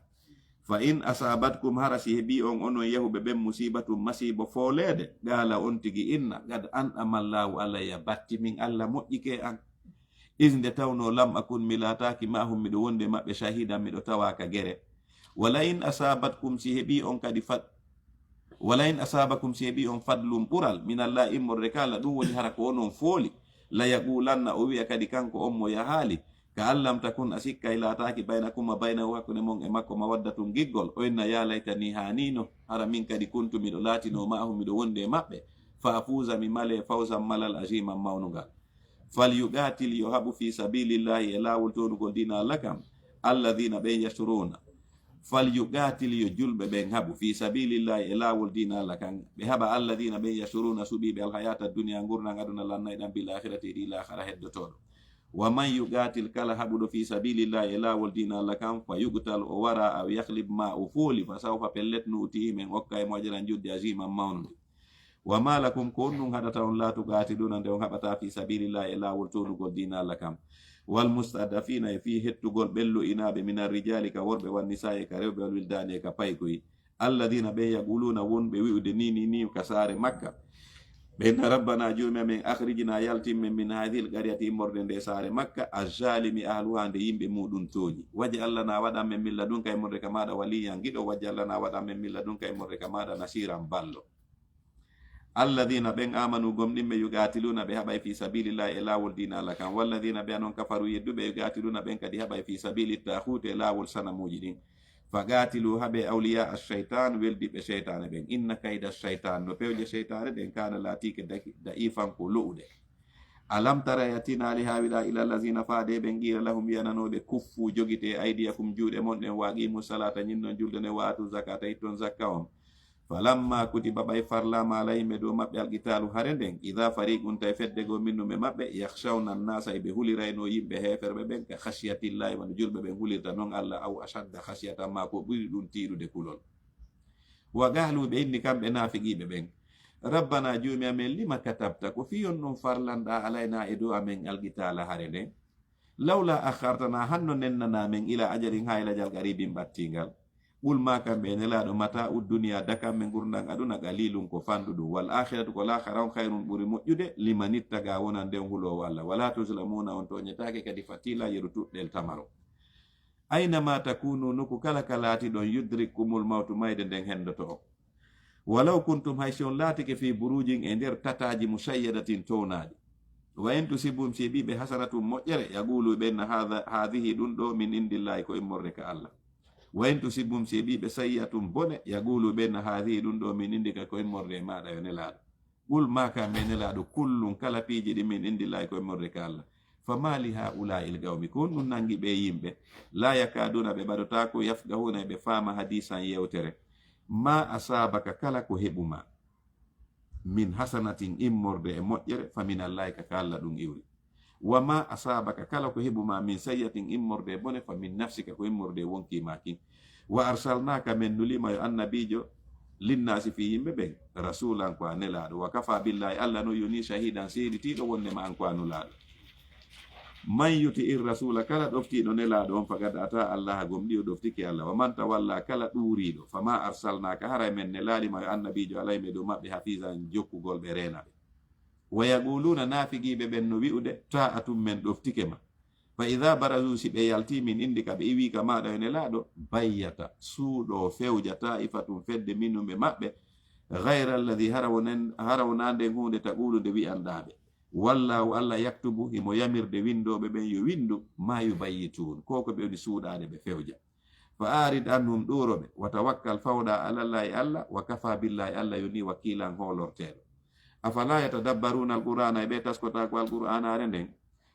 fa in asabatkum hara si heɓi on onon yahuɓe ɓen musibatum masibo folede gala on tigi inna gad an amallahu alayya batti min allah moƴƴike an isnde tawno lam akun mi lataki mahum miɗo wonde maɓɓe shahidan miɗo tawaka gere wala in asabatkum si heɓi on kadi wala in asabakum si heɓi on fadlum ɓural min allah immorde kala ɗum woni hara ko onon fooli la yaqulanna o wiya kadi kanko on mo yahaali ka allam takun a sikka lataki baynakuma baynahu hakkude mon e makko mawaddatum giggol o inna ya laytani hanino hara min kadi kuntu miɗo latino mahum miɗo wonde maɓɓe fa afusa mi male fawsan malal ajiman mawnugal falyuqatil yo haɓu fi sabilillahi e lawol tonugol dina allah kam alladina ɓen yashuruna falyuqatil yo julɓe ɓen haɓu fi sabilillahi e lawol dina allah kan ɓe haɓa alladina ɓen yashuruna suɓiɓe alhayata dunia gurnan aduna lannayɗan bil akhirati e ɗi lahara heddotoɗo wa man yuqatil kala haɓuɗo fi sabilillahi e lawol dina allah kam fa yuqtal o wara aw yahlib ma o fooli fa sawfa pellet nuutihi men hokka e moƴƴeran judde ajiman mawnude wa malakum ko on ɗum haɗata on laatugaatiɗuna nde on haɓata fi sabilillahi e lawol tonugol dina allah kam wal mustadafina e fi hettugol ɓello inaɓe minan rijali ka worɓe wan nisa'i ka rewɓe wal wildani e ka paykoyi alladina ɓe yaquluna wonɓe wi'ude ni ka saare makka ɓenna rabbana jumi amen akhrijina yaltimmen min hadihil qaryati immorde nde saare makka azalimi ahluha nde yimɓe muɗum tooñi waji allah na waɗan men milla ɗum ka immorde ka maɗa waliyan giɗo waji allah na waɗan men milla ɗum ka immorde ka maɗa nasiran ballo alladina ɓen amanu gomɗinɓe yugatiluna ɓe haɓay fi sabilillahi e lawol dina allah kan walladina ɓe anon kafaru yedduɓe yugatiluna ɓen kadi haɓay fi sabili tahute e lawol sanamuji ɗin fagatilu haɓe awliya alcheytan weldiɓe cheytane ɓen inna kayda cheytan no pewje cheytane ɗen kana latike da'ifan ko lo'ude alam tara yatinali hawiɗa ila allazina faade ɓen qila lahum wiyananoɓe kuffu jogite aydiyakum juuɗe mon ɗen waqimu salata ñinnon julde ne watu zakata itton zakka on falamma kutiba ɓay farlama alayhim dow maɓɓe alqitalu hare nden ida fariqum tay feddego minnuɓe maɓɓe yahshawna nnasa eɓe hulirayno yimɓe heferɓe ɓen ka khasiyatillahi wano julɓe ɓen hulirta noon allah aw ashadda khasiyatan ma ko ɓuri ɗum tiiɗude kulol wa galu ɓe inni kamɓe nafiqiɓe ɓen rabbana jumi amen lima katabta ko fiyon ɗum farlanɗa alayna e dow amen alqitala hare nden lawla akhartana hanno nennanamen ila ajalin haylajal qaribin ɓattingal ɓul ma kamɓe nelaɗo mata udduniya dakamɓe gurdan aduna qalilum ko fanɗuɗum wal akhiratu ko lahara on hayrun ɓuri moƴƴude limanittaga wona nden hulowo allah wala tuslamuna on toñetake kadi fatila yeru tuɗɗel tamaro aynama takunu nuku kala kalati ɗon yudrikkumul mawtu mayde nden hendoto o walaw kuntum haysi on laatike fi burujin e nder tataji musayyadatin townaɗi wa en tusibum si ɓiɓe hasanatum moƴƴere yaqulu ɓenna hadihi ɗum ɗo min indillahi ko immorde ka allah wa en tusibum si ɓiɓe sayyatum bone yaqulu ɓenna hadihi ɗum ɗo min indika ko immorde maɗa yo nelaɗo ɓul maka me nelaɗo kullum kala piiji ɗi min indillahi ko immorde ka allah fa mali ha ula il gawmi ko ɗum nangi ɓe yimɓe la yakaduna ɓe ɓaɗota ko yafgahuna ɓe faama hadisan yewtere ma asabaka kala ko heɓuma min hasanatin immorde e moƴƴere fa min allahi ka allah ɗum iwri wa ma asabaka kala ko heɓuma min sayyatin immorde bone fa min nafsika ko immorde wonkimakin wa arsalnaka men nulima yo annabijo linnasi fi yimɓe ɓen rasulan ko a nelaɗo wa kafa billahi allah no yoni shahidan seeditiɗo wonnema an ko a nulaɗo man yuti ir rasula kala ɗoftiɗo nelaɗo on fagad ata allah gomɗi o ɗoftiki allah wa man tawalla kala ɗuriɗo fama arsalnaka haray men nelaɗima yo annabijo alayme dow maɓɓe hafisan jokkugol ɓe renaɓe wa yaquluna nafiqiɓe ɓen no wi'ude ta'atum men ɗoftike ma fa idha barazu si ɓe yalti min indika ɓe iwi ka maɗa ene laaɗo bayyata suuɗo fewja taifatum fedde minnuɓe maɓɓe gayra alladi harawnanden hunde taqulu nde wi'anɗaɓe wallahu allah yaktubu himo yamirde windoɓe ɓen yo windu ma yubayyitun ko ɓe woni suuɗade ɓe fewja fa arid anhum ɗuroɓe wa tawakkal fawɗa alallahi allah wa kafa billahi allah yoni wakilan holorteɗo afala yatadabbaruna alqur'ana ɓe taskotako alqur'anare nden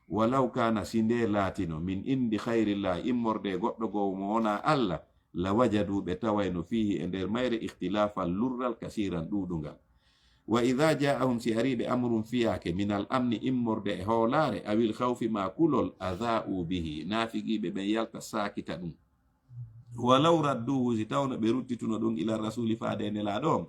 walau kana sinde latino min indi khayrillahi immorde goɗɗo go mo wona allah la wajadu ɓe tawayno fihi e nder mayre ikhtilafan lurral kasiran ɗuɗungal wa idha ja'ahum si ariɓe amrum fiyake min al amni immorde e hoolare awil khawfi ma kulol adha'u bihi nafigiɓe ɓen yalta sakita ɗum walau radduhu si tawno ɓe ruttituno ɗum ila rasuli faade nelaɗo on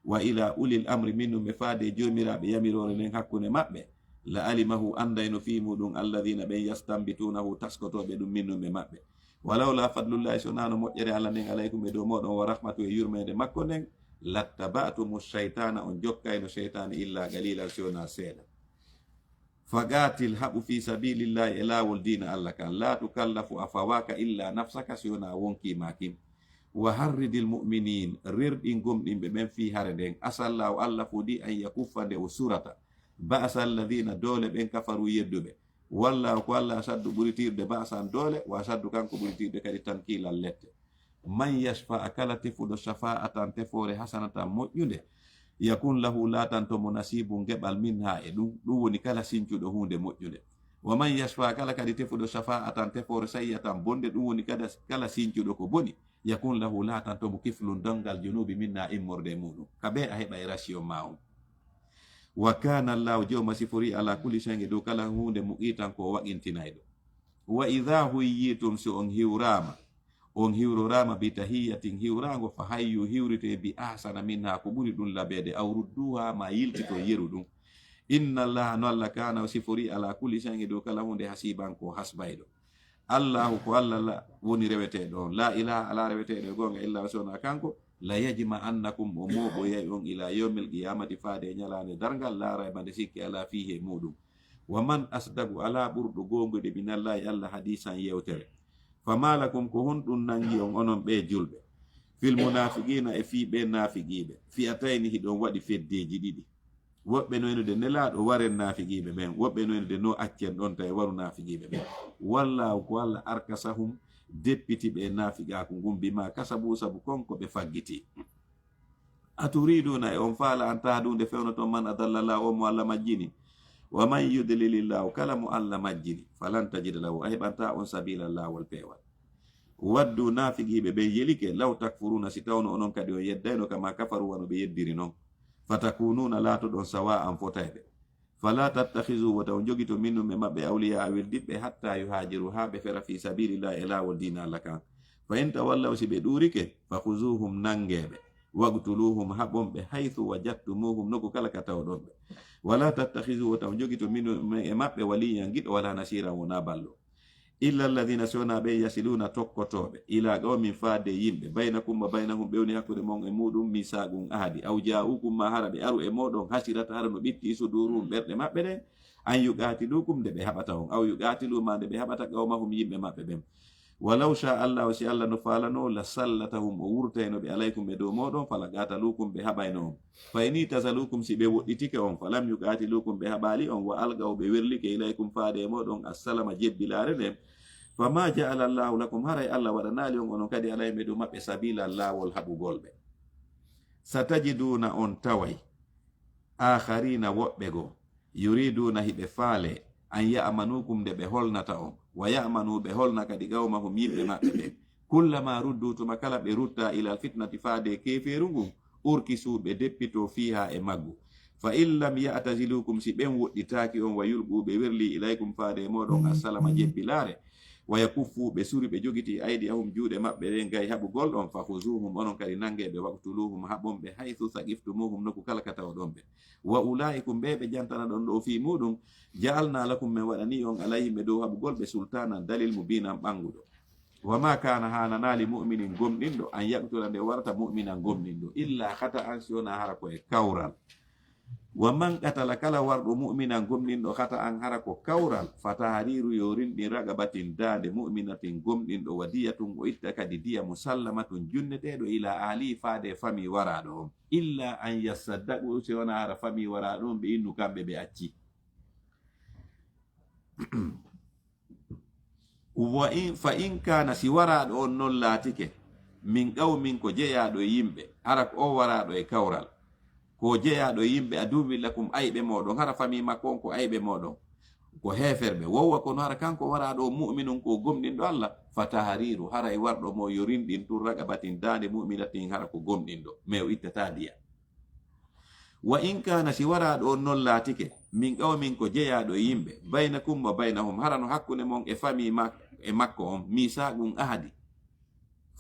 wa ila ulil amri minum ɓe faade jomiraɓe yamirore nden hakkunde maɓɓe la alimahu andayno fi muɗum alladhina ɓen yastambitunahu taskotoɓe ɗum minnuɓe maɓɓe walaw la fadlullahi sonano moƴƴere allah nden alaykum ɓe dow moɗon wa rahmatu e yurmede makko nden lattaba'tumu shaytana on jokkayno sheytane illa galilal sona seeɗa fagatil haɓu fi sabilillahi e lawol dina allah kan la tukallafu a fawaka illa nafsaka sona wonkima kim wa harridil mu'minin rirɗin gomɗinɓe ɓen fi hare nden asallahu allah fudi an yakuffa nde o surata ba'sa alladhina dole ɓen kafaru yedduɓe wallahu ko allah saddu ɓuritirde ba'san dole wa saddu kanko ɓuritirde kadi tankilal lette man yashfa kala tefuɗo shafa'atan tefore hasanatan moƴƴude yakun lahu latantomo nasibu geɓal min ha e ɗum woni kala sincuɗo hunde moƴƴude wa man yashfa kala kadi tefuɗo shafa'atan tefore sayyatan bonde ɗum woni kala sincuɗo ko boni yakun lahu latantomo kiflun dongal junubi minna immorde muɗum kaɓe a heɓa e ratio ma on wa kana allahu jawma sifori ala kulli shay'in dow kala hunde muqitan ko waƙintinayɗo wa idha huyyitum so on hiwrorama bi tahiyatin hiwrago fa hayyu hiwrite bi ahsana minha ko ɓuri ɗum labede aw rudduha ma yiltito yeru ɗum inna allaha no allah kana sifori ala kulli shay'in dow kala hunde hasiban ko hasbayɗo allahu ko allah woni reweteɗo on la ilaha ala reweteɗo gonga illa sona kanko la yajma annakum o moɓoyay on ila yawmil qiyamati faade ñalande dargal la rayba nde sikki ala fihi muɗum wa man asdagu ala ɓurɗo gongude minallahi allah hadisan yewtere fama lakum ko honɗum nangi on onon ɓe julɓe fil munafiqina e fi ɓe nafiqiɓe fiyatayni hiɗon waɗi feddeji ɗiɗi woɓɓe noynude nelaɗo waren nafiqiɓe ɓen woɓɓe noynude no accen ɗon tawi waru nafiqiɓe ɓen wallahu ko allah arkasahum deppiti ɓe nafiqaku ngum bima kasabu sabu konko ɓe faggiti aturiduna e on faala an tahdude fewno toon man adallallah o mo allah majjini wa man yudlilillahu kala mo allah majjini falan tajida lahu a heɓanta on sabila lawol peewal waddu nafiqiɓe ɓe yelike law takfuruna si tawno onon kadi o yeddayno kama kafaru wano ɓe yeddiri noon fatakununa latoɗon sawa an fotayɓe fala tattakhizu wata on jogito minnuɓe maɓɓe awliya weldiɓɓe hatta yuhajiru ha ɓe fera fi sabilillah e lawol dina allah kan fa in tawallaw si ɓe ɗurike fakhuzuhum nangeɓe waqtuluhum haɓonɓe haythu wajadtumuhum noko kala ka tawɗon ɓe wala tattakhizu wata on jogito minnuɓe e maɓɓe waliyan giɗo wala nasiran wona ballo illa alladhina sona ɓe yasiluna tokkotoɓe ila qawmin faade yimɓe baynakum wa baynahum ɓewni hakkude mon e muɗum misagum ahadi aw ja'ukum ma hara ɓe aru e moɗon hasirata hara no ɓitti sudurum ɓerɗe maɓɓe ɗen an yuqatilukum nde ɓe haɓata on aw yuqatiluma nde ɓe haɓata qawmahum yimɓe maɓɓe ɓen walaw sha allah si allah no falano la sallatahum o wurtayno ɓe alaykum e dow moɗon fala qatalukum ɓe haɓayno on fayni tasalukum si ɓe woɗɗitike on falam yuqatilukum ɓe haɓali on wa algaw ɓe werlike ilaykum faade e moɗon assalama jebbilare nden fama ja'ala allahu lakum haray allah waɗanali on onon kadi alayɓe dow maɓɓe sabila lawol haɓugolɓe satajiduna on taway akharina woɓɓe go yuriduna hiɓe faale an ya'manukum nde ɓe holnata on wa ya'manu ɓe holna kadi qawmahum yimɓe maɓɓe ɓe kullama ruddu tuma kala ɓe rutta ilal fitnati faade keferu ngun urkisu ɓe deppito fiha e maggu fa in lam ya'tazilukum si ɓen woɗɗitaki on wa yulɓu ɓe werli ilaykum faade moɗon assalama jebbilare wa yakuffu ɓe suri ɓe jogiti aydiyahum juuɗe maɓɓe ɗen gay haɓugol ɗon fakhuzuhum onon kadi nangeɓe waqtuluhum haɓonɓe haythu saqiftumuhum noko kala ka tawɗon ɓe wa ulaikum ɓe jantana ɗon ɗo fi muɗum ja'alna lakum min waɗani on alayhim ɓe dow haɓugol ɓe sultanan dalil mubinan ɓanguɗo wa ma kana hananali mu'minin gomɗinɗo an yaqtula nde warta mu'minan gomɗinɗo illa khata an siona hara koye kawral wa man qatala kala warɗo mu'minan gomɗinɗo hata an hara ko kawral fatahariru yorinɗin ragabatin dande mu'minatin gomɗinɗo wa diyatun o itta kadi diya musallamatun junneteɗo ila ali faade fami waraɗo on illa an yassaddaqu si wona hara fami waraɗo on ɓe innu kamɓe ɓe acci fa in kana si waraɗo on non laatike min qawmin ko jeyaɗo e yimɓe hara ko o waraɗo e kawral ko jeyaɗo yimɓe a duubi lakum ayɓe moɗon hara fami makko on ko ayɓe moɗon ko heferɓe wowa kono hara kanko waraɗo mu'minun ko gomɗinɗo Allah fatahariru hara e warɗo mo yorinɗin tun ragabatin dande mu'minatin hara ko gomɗinɗo mais o ittata diya wa in kana si waraɗo on non laatike min qawmin ko jeyaɗo yimɓe baynakum wa baynahum hara no hakkunde mon e fami e makko on misaqum ahadi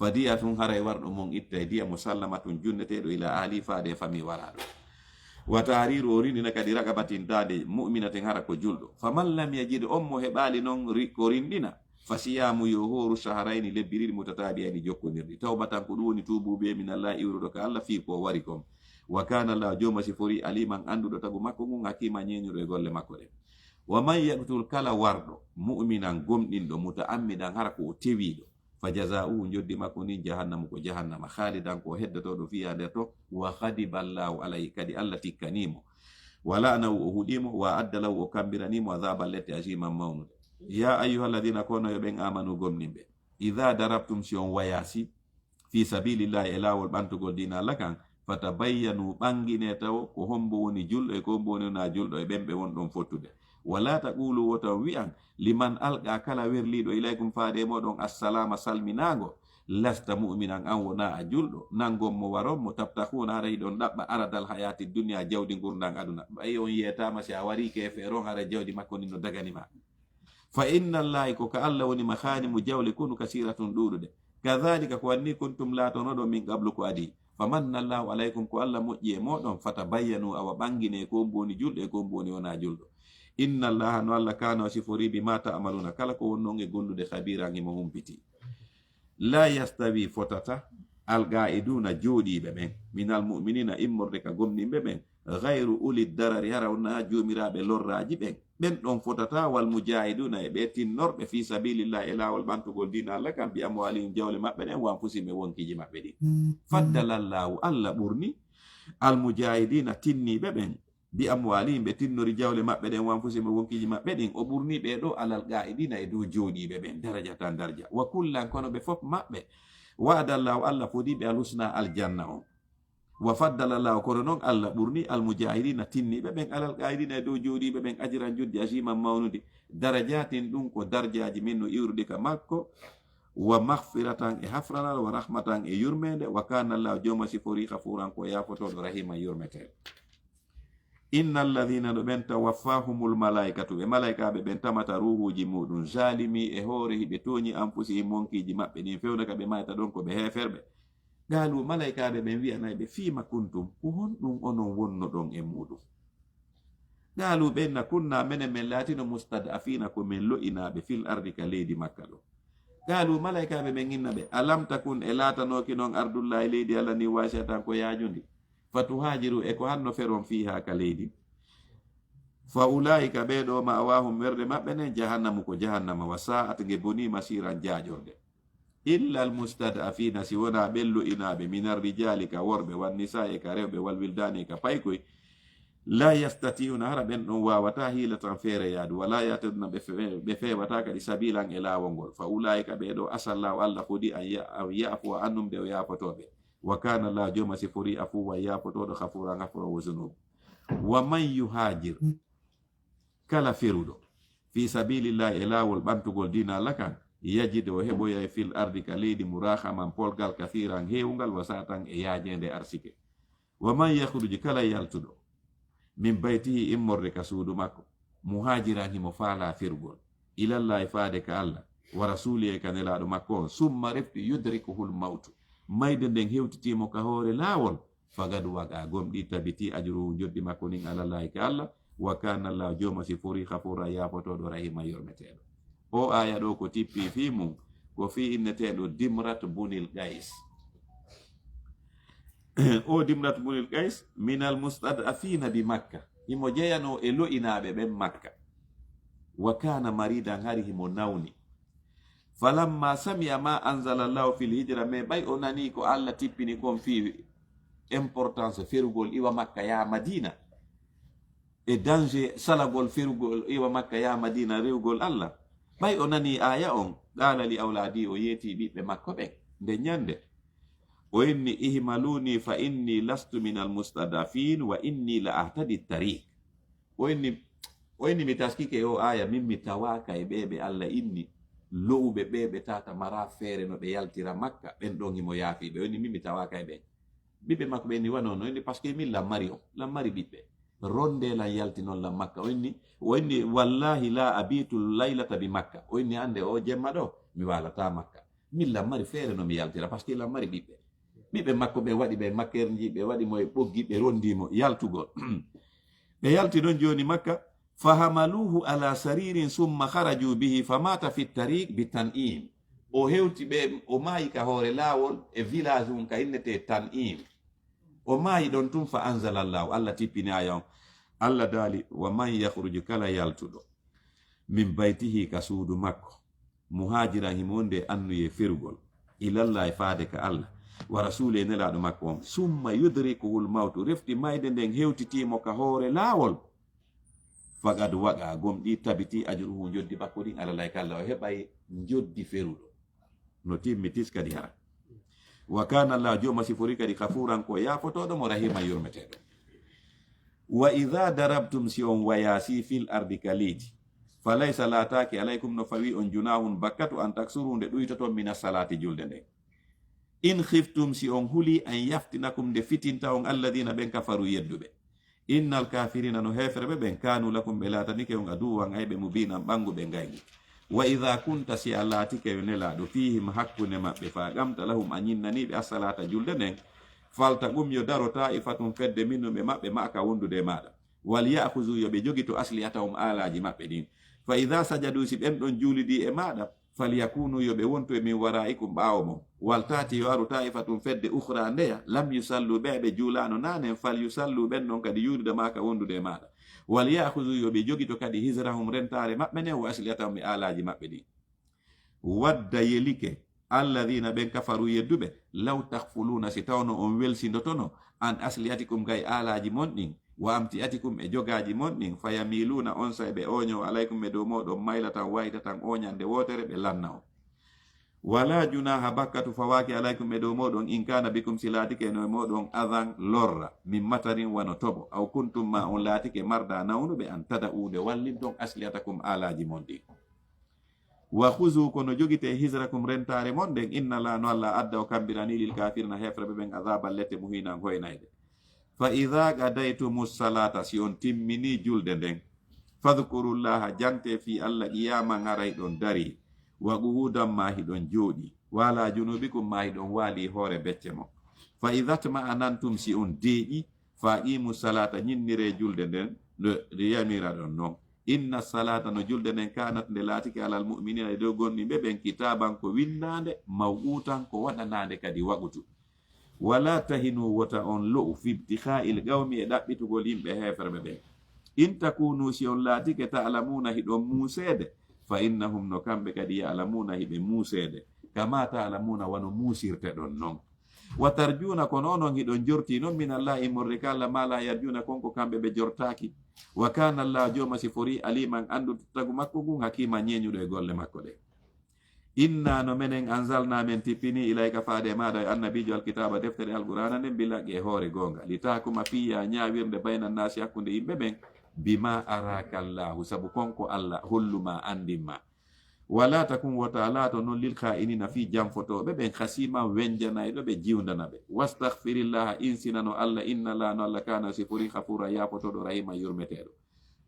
fadiya tun hara e warɗo mon itta e diya musallamatun junneteɗo ila ali faade fami waraɗo wa tahriru o rindina kadi ragabatin dande mu'minatin hara ko julɗo faman lam yajid on mo heɓali noon ko rindina fa siyamu yo horu saharayni lebbi ɗiɗi mutatabi'ayni jokkodirɗi tawbatan ko ɗum woni tubuɓe min Allah iwruɗo ka Allah fi ko wari kon wa kana Allah joma si fori aliman anduɗo tagu makko ngun hakima ñeñuɗo e golle makko ɗen wa man yaqtul kala warɗo mu'minan gomɗinɗo muta'ammidan hara ko o tewiɗo fa jaza'uhu joddi makko ni jahannamu ko jahannama khalidan ko heddotoɗo fiya nder to wa khadiba Allahu alayhi kadi Allah tikkanimo wala nawu o huɗimo wa adda law o kambiranimo azaban lette aziman mawnude ya ayyuhalladhina kono yo ɓen amanu gomninɓe idha darabtum si on wayasi fi sabilillahi e lawol ɓantugol dina Allah kan fatabayyanu ɓangine taw ko hombo woni julɗo e ko hombo woni na julɗo e ɓen ɓe wonɗon fottude wala taqulu wotan wi'an liman alqa kala werliɗo ilaykum faade moɗon assalama salminago lasta mu'minan an wona a julɗo nangon mo waron mo tabtakuna hara hiɗon ɗaɓɓa aradal hayati duniya jawdi gurdan aduna ɓayi on yiyetama si a wari keferon hara jawdi makko ni no daganima fa inna allahi ko ka Allah woni mahanimu jawli kunu kasiratun ɗuɗude kadhalika ko wanni kuntum latonoɗo min qablu ko adi famanna Allahu alaykum ko Allah moƴƴi e moɗon fatabayyanu awa ɓangine ko mboni julɗo e ko mboni wona julɗo inna allaha no Allah kana sifori bima ta'maluna kala ko wonnon e gollude khabiran himo humpiti la yastawi fotata alqa'iduna joɗiɓe ɓen minal mu'minina immorde ka gomniɓe ɓen ghayru uli darari hara wona jomiraɓe lorraji ɓen ɓen ɗon fotata wal mujahiduna e ɓe tinnorɓe fi sabilillah e lawol ɓantugol dina Allah kam bi amwalihim jawle maɓɓe ɗen wanfusime wonkiji maɓɓe ɗin faddalallahu Allah ɓurni al mujahidina tinniɓe ɓen bi amwalihim ɓe tinnori jawle maɓɓe ɗen wanfusime wonkiji maɓɓe ɗin o ɓurni ɓe ɗo alal qa'idina e dow joɗiɓe ɓen daraja tan darja wa kullan kono ɓe fof maɓɓe wa'adallahu Allah fodiɓe alhusna aljanna on wa faddalallahu kono noon Allah ɓurni almujahidina tinniɓe ɓen alal qa'idina e dow joɗiɓe ɓen ajiran juddi asiman mawnude darajatin ɗum ko darjaji min no iwrude ka makko wa maghfiratan e hafranal wa rahmatan e yurmede wa kana Allah joma sifori ghafuran ko yafotoɗo rahima yurmeteɗo inna alladhina ɗo ɓen tawaffahumul malaikatu ɓe malaikaɓe ɓen tamata ruhuji muɗum zalimi e hoore hiɓe toñi anfusihim monkiji maɓɓe ɗin fewde ka ɓe mayta ɗon ko ɓe heferɓe galu malaikaɓe ɓen wi'anayi ɓe fima kuntum ko honɗum onon wonno ɗon e muɗum galu ɓenna kunna menen men latino mustad'afina ko min lo'inaɓe fil ardi ka leydi makka ɗo galu malaikaɓe ɓen innaɓe alam takun e latanoki noon ardullahi leydi Allah ni wasiyatan ko yajundi fatuhajiru e ko hanno feron fiha ka leydi fa ulaika ɓeɗo ma awahum werde maɓɓe nen jahannamu ko jahannama wa sa'at ge boni masiran jajorde illa almustad'afina si wona ɓello inaɓe minar rijali ka worɓe wan nisa'i ka rewɓe wal wildani ka paykoy la yastati'una hara ɓen ɗon wawata hilatan feere yaadu wala yataduna ɓe fewata kadi sabilan e lawol ngol fa ulaika ɓeɗo asallahu Allah fodi an ya'fu annum ɓe o yafotoɓe wa kana Allah joma sifori afu wa yafotoɗo ghafuran ghafuro wo zunub wa man yuhajir kala feruɗo fi sabilillahi e lawol ɓantugol dina Allah kan yajide o heɓoya e fil ardi ka leydi murahaman polgal kathiran hewgal wa satan e yajende arsike wa man yakhruji kala yaltuɗo min baytihi immorde ka suudu makko muhajiran himo faala firgol ilallahi faade ka Allah wa rasuli e ka nelaɗo makko on summa refti yudrikuhul mawtu mayde nden hewtitimo ka hoore laawol fagadu waga gomɗi tabiti ajru joddi makko nin alallahi ka Allah wa kana Allah joma sifori ghafura yafotoɗo rahima yormeteɗo o aya ɗo ko tippi fi mum ko fi inneteɗo dimrat bunil gais o dimrat bunil qais minal mustadafina bi makka imo jeyano e lo'inaɓe ɓen makka wa kana maridan hari himo nawni falamma sami'a ma anzala llahu fil hijra me ɓay o nani ko allah tippini kon fi importance ferugol iwa makka ya madina e danger salagol ferugol iwa makka ya madina rewgol allah ɓay o nani aya on qala li awladi o yeeti ɓiɓɓe makko ɓen nde ñande o inni ihmaluni fa inni lastu min almustadafin wa inni la ahtadi tariq o inni mi taskike o aya min mi tawaka e ɓeɓe allah inni lowɓe ɓeɓe tata mara feere no ɓe yaltira makka ɓen ɗon himo yaafiɓe o inni min mi tawaka e ɓen ɓiɓɓe makko ɓe ni wanono inni par ce que min lammari o lammari ɓiɓɓe ronde lan yalti noon lam makka o inni wallahi la abitu laylata bi makka o inni ande o jemma ɗo mi walata makka min lammari feere no mi yaltira par ce que lammari ɓiɓɓe makko ɓe waɗi ɓe makkerji ɓe waɗi mo e ɓoggi ɓe rondimo yaltugol ɓe yalti ɗon joni makka fahamaluhu ala saririn summa haraju bihi famata fi tariq bi tan'im o hewti ɓe o maayi ka hoore laawol e village mum ka innete tan'im o maayi ɗon tum fa anzalallahu allah tippini aya on allah daali wa man yahruju kala yaltuɗo min baytihi ka suudu makko muhajiran himonde annuye ferugol ilallah e faade ka allah wa rasule nelaɗo makko on summa yudrikuhul mawtu refti mayde nden hewtitimo ka hoore laawol fagad waga gom ɗi tabiti ajruhu joddi bakko ɗin alalay kalla o heɓay joddi feruɗo no timmi tis kadi hara wa kana allah joma sifori kadi kafuran ko yafotoɗo mo rahima yurmeteɗo wa idha darabtum si on wayasi fil ardi kaliji falaysa lataki alaykum no fawi on junahun bakkatu an taksuru nde ɗuytoton mina salati julde nden in khiftum si on huli an yaftinakum nde fitinta on alladina ɓen kafaru yedduɓe innal kafirina no hefreɓe ɓen kanu lakum ɓe latanike on aduwan ayɓe mubinan ɓanguɓe gaygi wa idha kunta si a laatike yo nelaɗo fihim hakkunde maɓɓe fa ƴamta lahum a ñinnaniɓe assalata julde nden falta ɗum yo daro ta'ifatum fedde minnuɓe maɓɓe maka wondude maɗa wal yahuzu yoɓe jogi to asliyatahum alaji maɓɓe ɗin fa idha sajadu si ɓen ɗon juulidi e maɗa falyakunu yoɓe wonto e min wara'ikum ɓawo mo waltati yo aru ta'ifatum fedde ukhra ndeya lam yusallu ɓeɓe juulano nanen fal yusallu ɓen ɗon kadi yuudude maka wondude maɗa wal yahuzu yoɓe jogi to kadi hisrahum rentare maɓɓe nden wo asliyatahum e alaji maɓɓe ɗin wadda yelike alladhina ɓen kafaru yedduɓe law tahfuluna si tawno on welsindotono an asliyatikum gay alaji mon ɗin wa amtiatikum e jogaji mon ɗin fayamiluna on sa ɓe oño alaykum e dow moɗon maylatan waytatan oñande wotere ɓe lanna o wala junaha bakkatu fawaki alaykum e dow moɗon in kana bikum si laatike no e moɗon adan lorra min matarin wano toɓo aw kuntum ma on laatike marda nawnuɓe an tada ude wallinton asliyatakum alaji mon ɗin wa khuzu kono jogite hisrakum rentare mon ɗen inna la no allah adda o kambirani lil kafirina hefreɓe ɓen azaban lette muhinan hoynayde fa idha qadaytumus salata si on timmini julde nden fadhkurullaha jante fi allah qiyaman haray ɗon dari wa qu'udan ma hiɗon jooɗi wala junubikum ma hiɗon waali hoore becce mo fa idha tma'anantum si on deeƴi fa aqimu salata ñinnire julde nden no yamira ɗon noon inna salata no julde nden kanat nde laatike alal mu'minina e dow gonɗiɓe ɓen kitaban ko windande mawqutan ko waɗanande kadi waɓutu wala tahinu wota on lo'u fi ibtikha'il qawmi e ɗaɓɓitugol yimɓe hefreɓe ɓen in takunu si on laatike ta'lamuna hiɗon muusede fa innahum no kamɓe kadi ya'lamuna hiɓe muusede kama ta'lamuna wano muusirte ɗon noon wa tarjuna kono onon hiɗon jorti noon min allah immorde ka allah ma la yarjuna konko kamɓe ɓe jortaki wa kana allah joma sifori aliman andu tagu makko gun hakima ñeñuɗo e golle makko ɗe inna no menen anzalna men tippini ilayka faade maɗa e annabijo alkitaba deftere alqur'ana nden bilaqi e hoore gonga li tahkuma fiya ñawirde bayna nasi hakkude yimɓe ɓen bima araka llahu sabu konko allah holluma andinma wala takun wota laato noon lil kha'inina fi jamfotoɓe ɓen hasiman wenjanayɗo ɓe jiwdana ɓe wastahfirillaha insinano allah inna la no allah kana sifori hafura yafotoɗo rahima yurmeteɗo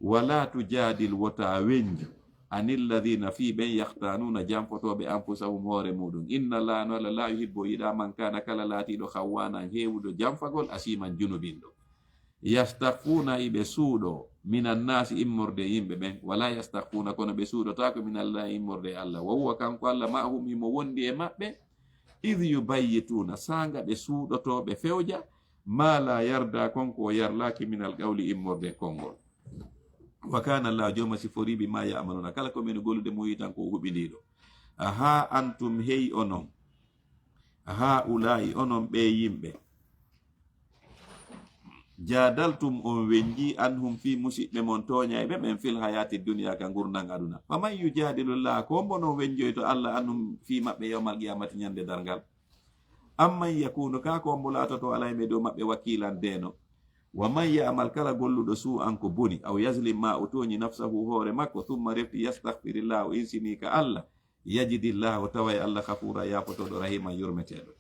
wala tujadil wota wenju anilladhina fi ɓen yahtanuna jamfotoɓe anfusahum hoore muɗum inna la no allah la yuhibbo yiɗa man kana kala laatiɗo hawwanan hewuɗo jamfagol asiman junubinɗo yastahfuna iɓe suuɗo minan nasi immorde yimɓe ɓen wala yastahfuna kono ɓe suuɗotako min allah immorde allah wa huwa kanko allah ma'hum imo wondi e maɓɓe id yubayyituna sanga ɓe suuɗoto ɓe fewja ma la yarda konko yarlaki min alqawli immorde kongol. Wa kana Allah joma sifori bi ma ya'maluna kala ko men golude mo yitan ko huɓidiɗo. Aha antum hey onon, aha ulai onon ɓe yimɓe, jadaltum on wenji anhum fi musiɓɓe mon toñayɓe ɓen fil hayati duniya ka gurnan aduna. Faman yujadilullah ko mbono wenjoy to Allah anhum fi maɓɓe yawmal qiyamati ñande dargal. Amman yakunu ka ko mbulata to alayɓe dow maɓɓe wakilan deno. Wa man ya'mal kala golluɗo su an ko boni aw yazlim ma o toñi nafsahu hoore makko thumma refti yastaghfirillah o insini ka Allah yajidillah o taway Allah khafura yafotoɗo rahiman yurmeteɗo.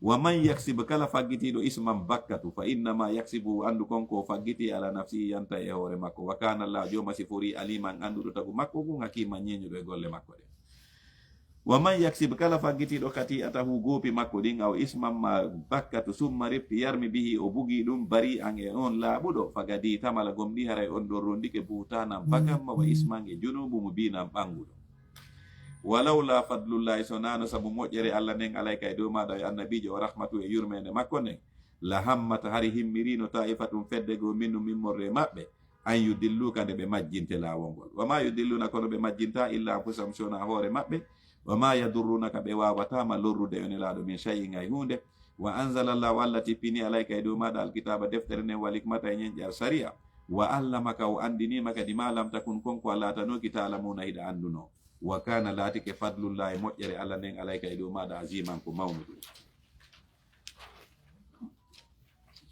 Wa man yaksib kala faggitiɗo isman bakkatu fa innama yaksibu andu konko faggiti ala nafsi yanta e hoore makko. Wa kana Allah joma sifori aliman anduɗo tagu makko gun hakiman ñeñuɗo e golle makko ɗe. Wa man yaksib kala faggitiɗo kati atahu goopi makko ɗin aw isman ma bakkatu summa refti yarmi bihi o bugi ɗum bari an e on laaɓuɗo fagadi tamala gomɗi haray on ɗon rondike butanan bagamma wa isman e junubu mu binan ɓanguɗo. Walawla fadlullahi sonano sabu moƴƴere Allah nden alayka e dow maɗa e annabijo o rahmatu e yurmede makko nden la hammata hari himmirino ta'ifatum fedde go minnu mimmorde maɓɓe an yudilluka nde ɓe majjinte lawol ngol. Wa ma yudilluna kono ɓe majjinta illa anfusahum sona hoore maɓɓe. Wa ma yadurrunaka ɓe wawatama lorrude e nelaɗo min shay'in ay hunde. Wa anzalallahu Allah tippini alayka e dow maɗa alkitaba deftere nden wal hikmata e ñeñƴal sariya. Wa allamaka o andinima kadi ma lam takun konko a latanoki ta'lamuna hiɗa anduno. Wa kana laatike fadlullahi moƴƴere Allah nden alayka e dow maɗa aziman ko mawnudu.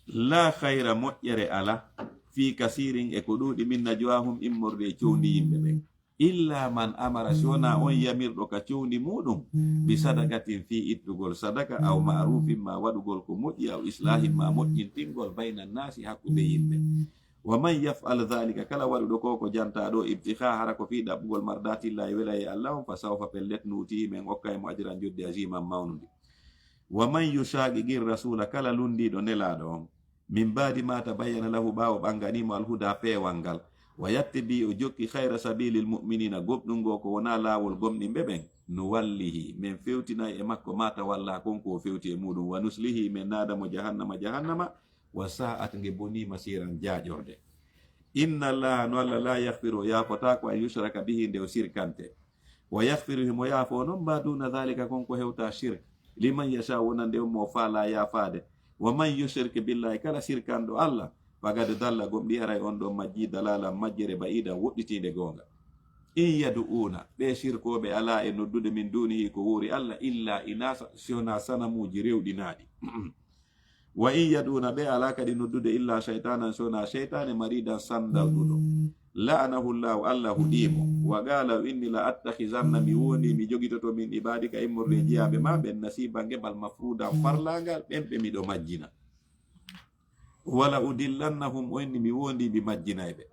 La khayra moƴƴere ala fi kasirin e ko ɗuɗi min najwahum immorde cowndi yimɓe ɓen illa man amara sona on yamirɗo ka cowndi muɗum bi sadakatin fi ittugol sadaka aw ma'rufin ma waɗugol ko moƴƴi aw islahin ma moƴƴintingol bayna nasi hakkuɓe yimɓe. Wa man yaf'al dhalika kala waɗuɗo ko jantaɗo ibtikha hara ko fi ɗaɓɓugol mardatillahi wela e Allah on fa sawfa pellet nuti men okka mo ajiran joddi aziman mawnudi. Wa man yushaqiqir rasula kala lundiɗo nelaɗo on min badi ma tabayyana lahu ɓawo ɓanganimo alhuda peewal ngal wa yattabi o jokki khayra sabilil mu'minina goɓɗungo ko wona lawol gomɗinɓe ɓen no wallihi min fewtinayi e makko mata walla konko o fewti e muɗum wa nuslihi min nadamo jahannama wa sa'at nge boni masiran jaajorde. Inna Allah no Allah la yaghfiru yafota ko an yushraka bihi nde o sirkante wa yaghfiru himo yaafo non ba duna dhalika konko hewta shirk liman yasha wonande mo faala yaafade. Wa man yushrik billahi kala sirkanɗo Allah fagade dalla gomɗi haray on ɗon majji dalala majjere ba'ida woɗɗitinde gonga. In yadu'una ɓe shirkoɓe ala e noddude min dunihi ko wuri Allah illa inasa sona sanamuji rewɗinaɗi. Wa in yaduna ɓe ala kadi noddude illa shaytanan sona shaytane maridan sandalɗuɗo la'anahu llahu Allah huɗimo. Wa qala inni la attakhizanna mi woni mi jogitoto min ibadika immorde jiyaɓe ma ɓen nasiba ngebal mafrudan farlangal ɓen ɓe miɗo majjina. Wala udillannahum onni mi wondi mi majjinayɓe.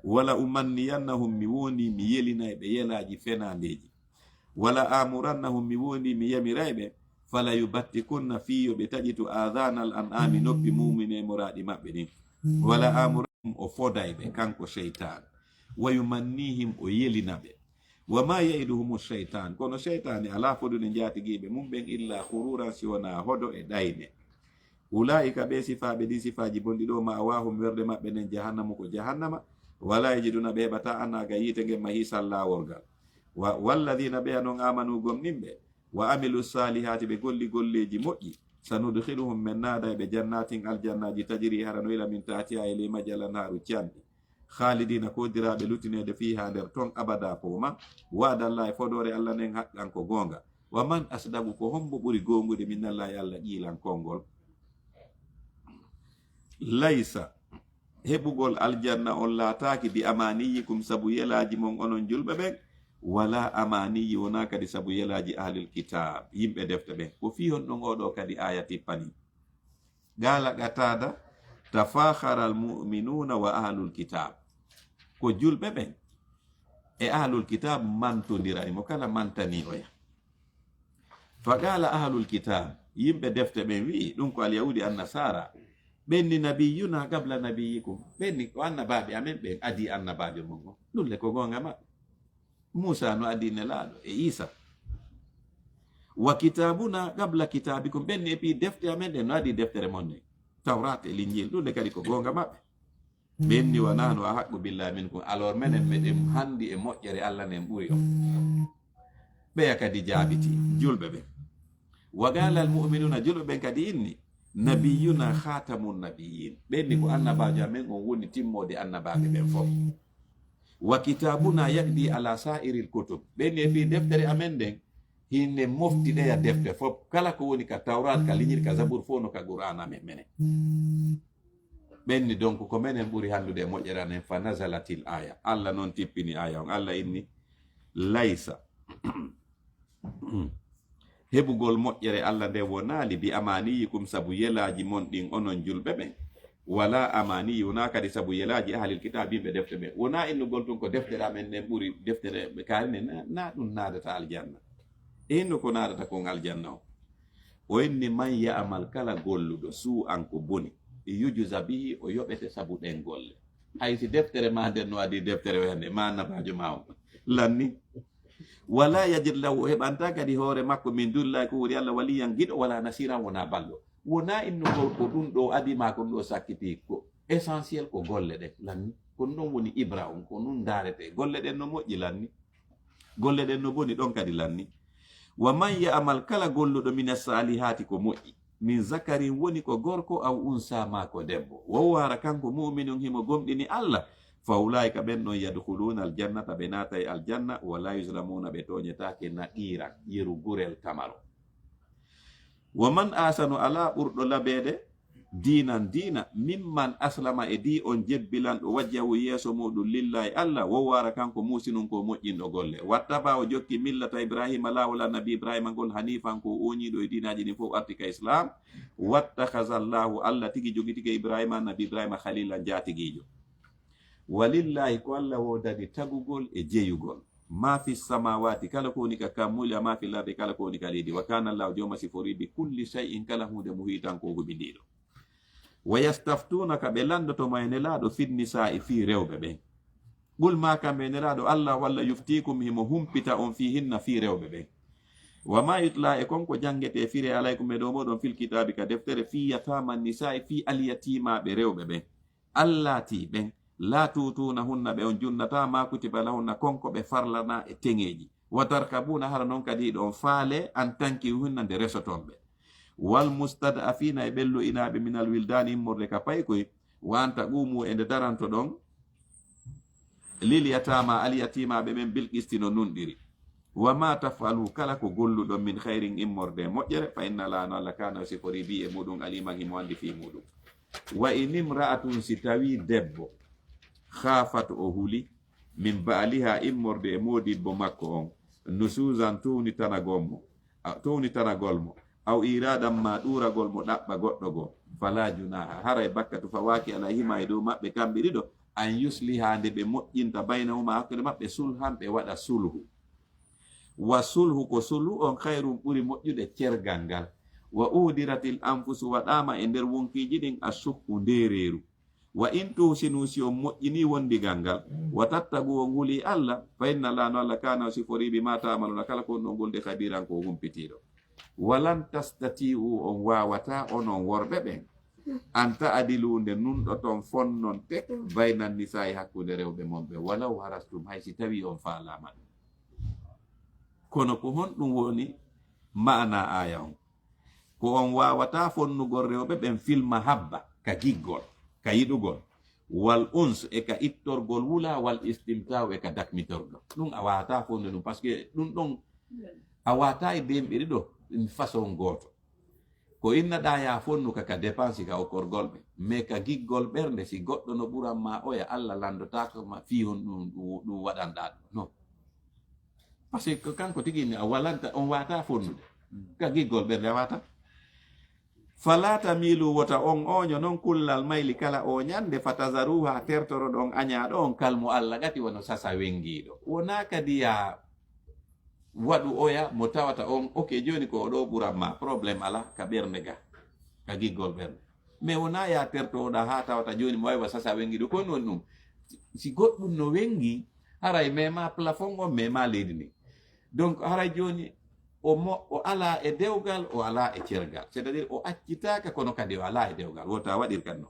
Wala umanniyannahum mi wondi mi yelinayɓe yelaji fenandeji. Wala amurannahum mi wondi mi yamirayɓe fala yubattikunna fiyo ɓe taƴitu adhanal an'ami noppi mumine moraɗi maɓɓe ɗin. Wala amurannahum o fodayɓe kanko shaytan wa yumannihim o yelinaɓe. Wa ma yaiduhum shaytan kono shaytani ala fodude jatigiɓe mum ɓen illa khururan siwona hodo e ɗayne. Ulaika ɓe sifaɓe ɗi sifaji bonɗi ɗo ma awahum werde maɓɓe nden jahannamu ko jahannama wala yejiduna ɓe heɓata annaga yite gemma hisal laworgal. Walladina ɓe anon amanu gomninɓe wa amilu salihati ɓe golli golleji moƴƴi sanudkhiluhum min naada ɓe jannatin aljannaji tajiri harano ila min tatiha e lema jalanharu canɗi khalidina kodiraɓe lutinede fiha nder ton abada poma wadallahi fodore Allah nden haqqan ko gonga. Wa man asdagu ko hombo ɓuri gongude minallahi Allah qiilan kongol. Laysa heɓugol aljanna on laataki bi amaniyikum sabu yelaji mon onon julɓe ɓen wala amaniyi wona kadi sabu yelaji ahlil kitab yimɓe defte ɓen ko fi on ɗon oɗo kadi aya tippani gala qatada tafakhara almu'minuna wa ahlul kitab ko julɓe ɓen e ahlul kitab mantodirani mo kala mantani oya fa gala ahlul kitab yimɓe defte ɓen wi ɗum ko alyahudi annasara ɓenni nabiyuna qabla nabiyikum ɓenni ko annabaɓe amen ɓen adi annabaɓe mon on ɗulle ko gonga maɓɓe. Musa no adi nelaɗo e Isa. Wa kitabuna qabla kitabikum ɓenni e pi defte amen ɗen no adi deftere mon nden tawrat e linjil ɗum de kadi ko gonga maɓɓe ɓenni wa nahnu ahaqqu billahi minkum alors menen meɗen handi e moƴƴere Allah nen ɓuri on ɓeya kadi jaabiti julɓe ɓen wa qala al mu'minuna julɓe ɓen kadi inni nabiyuna khatamun nabiyin ɓenni ko annabajo amen on woni timmode annabaɓe ɓen fof wa kitabuna yakdi ala sa'iril kutub ɓenni e fi deftere amen nden hinne moftiɗeya defte fof kala ko woni ka tawrat ka liñir ka zabur fof no ka qur'an amen menen ɓenni donc ko menen ɓuri handude e moƴƴere anen fa nazalatil aya Allah noon tippini aya on Allah inni laysa heɓugol moƴƴere Allah nde wonaali bi amaniyikum sabu yelaji mon ɗin onon julɓe ɓen wala amaniyi wona kadi sabu yelaji ahlil kitab yimɓe defte ɓe wona innugol tun ko deftere amen nden ɓuri deftere ɓe karine na ɗum naadata aljanna inno ko naadata kon aljanna o inni man ya'mal kala golluɗo su'an ko boni yujza bihi o yoɓete sabu ɗen golle haysi deftere ma nden no adi deftere wende ma annabajo ma on lanni wala yajid lahu o heɓanta kadi hoore makko min dullahi ko woni Allah waliyan giɗo wala nasiran wona ballo wona innugol ko ɗum ɗo adima ko ɗum ɗo sakkiti ko essentiel ko golle ɗen lanni kono ɗon woni ibra on ko ɗum darete golle ɗen no moƴƴi lanni golle ɗen no boni ɗon kadi lanni wa man ya'mal kala golluɗo min salihati ko moƴƴi min zakarin woni ko gorko aw unsa ma ko debbo wowara kanko mu'minun himo gomɗini Allah fa ulaika ɓen ɗon yadkhuluna aljannata ɓe naata e aljanna wala yuslamuna ɓe toñetake naqiran yeru gurel tamaro wa man asanu ala ɓurɗo labede dinan dina mimman aslama e di on jebbilanɗo wajjahu yeeso muɗum lillahi Allah wowara kanko musinum ko moƴƴinɗo golle wattaba o jokki millata ibrahima lawol annabi ibrahima ngol hanifan ko oñiɗo e dinaji ɗin fof arti ka islam wattakhazallahu Allah tigi jogitike ibrahima annabi ibrahima khalilan jatiguijo walillahi ko Allah wodani tagugol e jeyugol ma fi samawati kala ko woni ka kammulya ma fi lardi kala ko woni ka leydi wa kana Allahu jawma sifori bi kulli shay'in kala hunde mo hitan ko huɓindiɗo wa yastaftunaka ɓe landotoma e nelaɗo fin nisa'i fi rewɓe ɓen ɓul ma kamɓe e nelaɗo Allah walla yuftikum himo humpita on fi hinna fi rewɓe ɓen wa ma yutla e konko jangete fire alaykum e ɗo moɗon fil kitabi ka deftere fi yatama nisa'i fi alyatimaɓe rewɓe ɓen allati ɓen la tutuna hunna ɓe on junnata ma kutiba lahunna konko ɓe farlana e teŋeji wa tarkabuna hara noon kadi ɗon faale an tanki hunna nde resotonɓe wal mustad'afina e ɓello inaɓe minal wildani immorde ka pay koy wanta qumu e nde daranto ɗon lil yatama al yatimaɓe ɓen bil qistino nunɗiri wa ma tafalu kala ko golluɗon min khairin immorde moƴƴere fa inna la Allah kana sifori bi e muɗum aliman himo andi fi muɗum wa in imra'atun si tawi debbo khafat o huli min baaliha immorde e modibbo makko on nususan townitanagol mo aw iradan ma ɗuragol mo ɗaɓɓa goɗɗo go fala junaha haray bakkatu fawaki ala hima e dow maɓɓe kamɓe ɗiɗo an yusliha nde ɓe moƴƴinta baynahuma hakkude maɓɓe sulhan ɓe waɗa sulhu wa sulhu ko sulhu on khairum ɓuri moƴƴude cergal ngal wa udiratil anfusu waɗama e nder wonkiji ɗin a sukku ndereru wa in tusinu si on moƴƴini wondigal ngal wa tattagu on nguli Allah fa inna la no Allah kana sifori bi ma ta'maluna kala ko ɗon golde kabiran ko humpitiɗo walan tastati'u on wawata onon worɓe ɓen anta adilu nde nunɗo ton fonnon tek baynan nisa'i hakkude rewɓe monɓe walaw harastum haysi tawi on faalama ɗum kono ko honɗum woni ma'ana aya on ko on wawata fonnugol rewɓe ɓen filma habba ka giggol ka yiɗugol wal uns e ka ittorgol wula wal istimta'u e ka dakmitorɗo ɗum a wawata fonde ɗum par ce que ɗum ɗon a wawata e demɓe ɗiɗo façon goto ko innaɗa ya fonnuka ka dépense ka okkorgol ɓe mais ka giggol ɓernde si goɗɗo no ɓuranma oya Allah landotako ma fi on ɗum waɗanɗa ɗum non par ce que kanko tigini a walanta on wata fonnude ka giggol ɓernde a wata falata milu wota on oño non kullal mayli kala o ñande fatazaruha tertoro ɗon añaɗo on kalmo Allah gati wono sasa wengiɗo wona kadi ya waɗu oya mo tawata on ok joni ko oɗo ɓuranma probléme ala ka ɓernde ga ka giggol ɓernde mais wona ya tertoɗa ha tawata joni mo waywa sasa wengiɗo kono woni ɗum si goɗɗum no wengi haray mema plafond on mema leydi ndi donc haray joni o ala e dewgal o ala e cergal, c'est à dire o accitaka kono kadi o ala e dewgal wota waɗirkan no.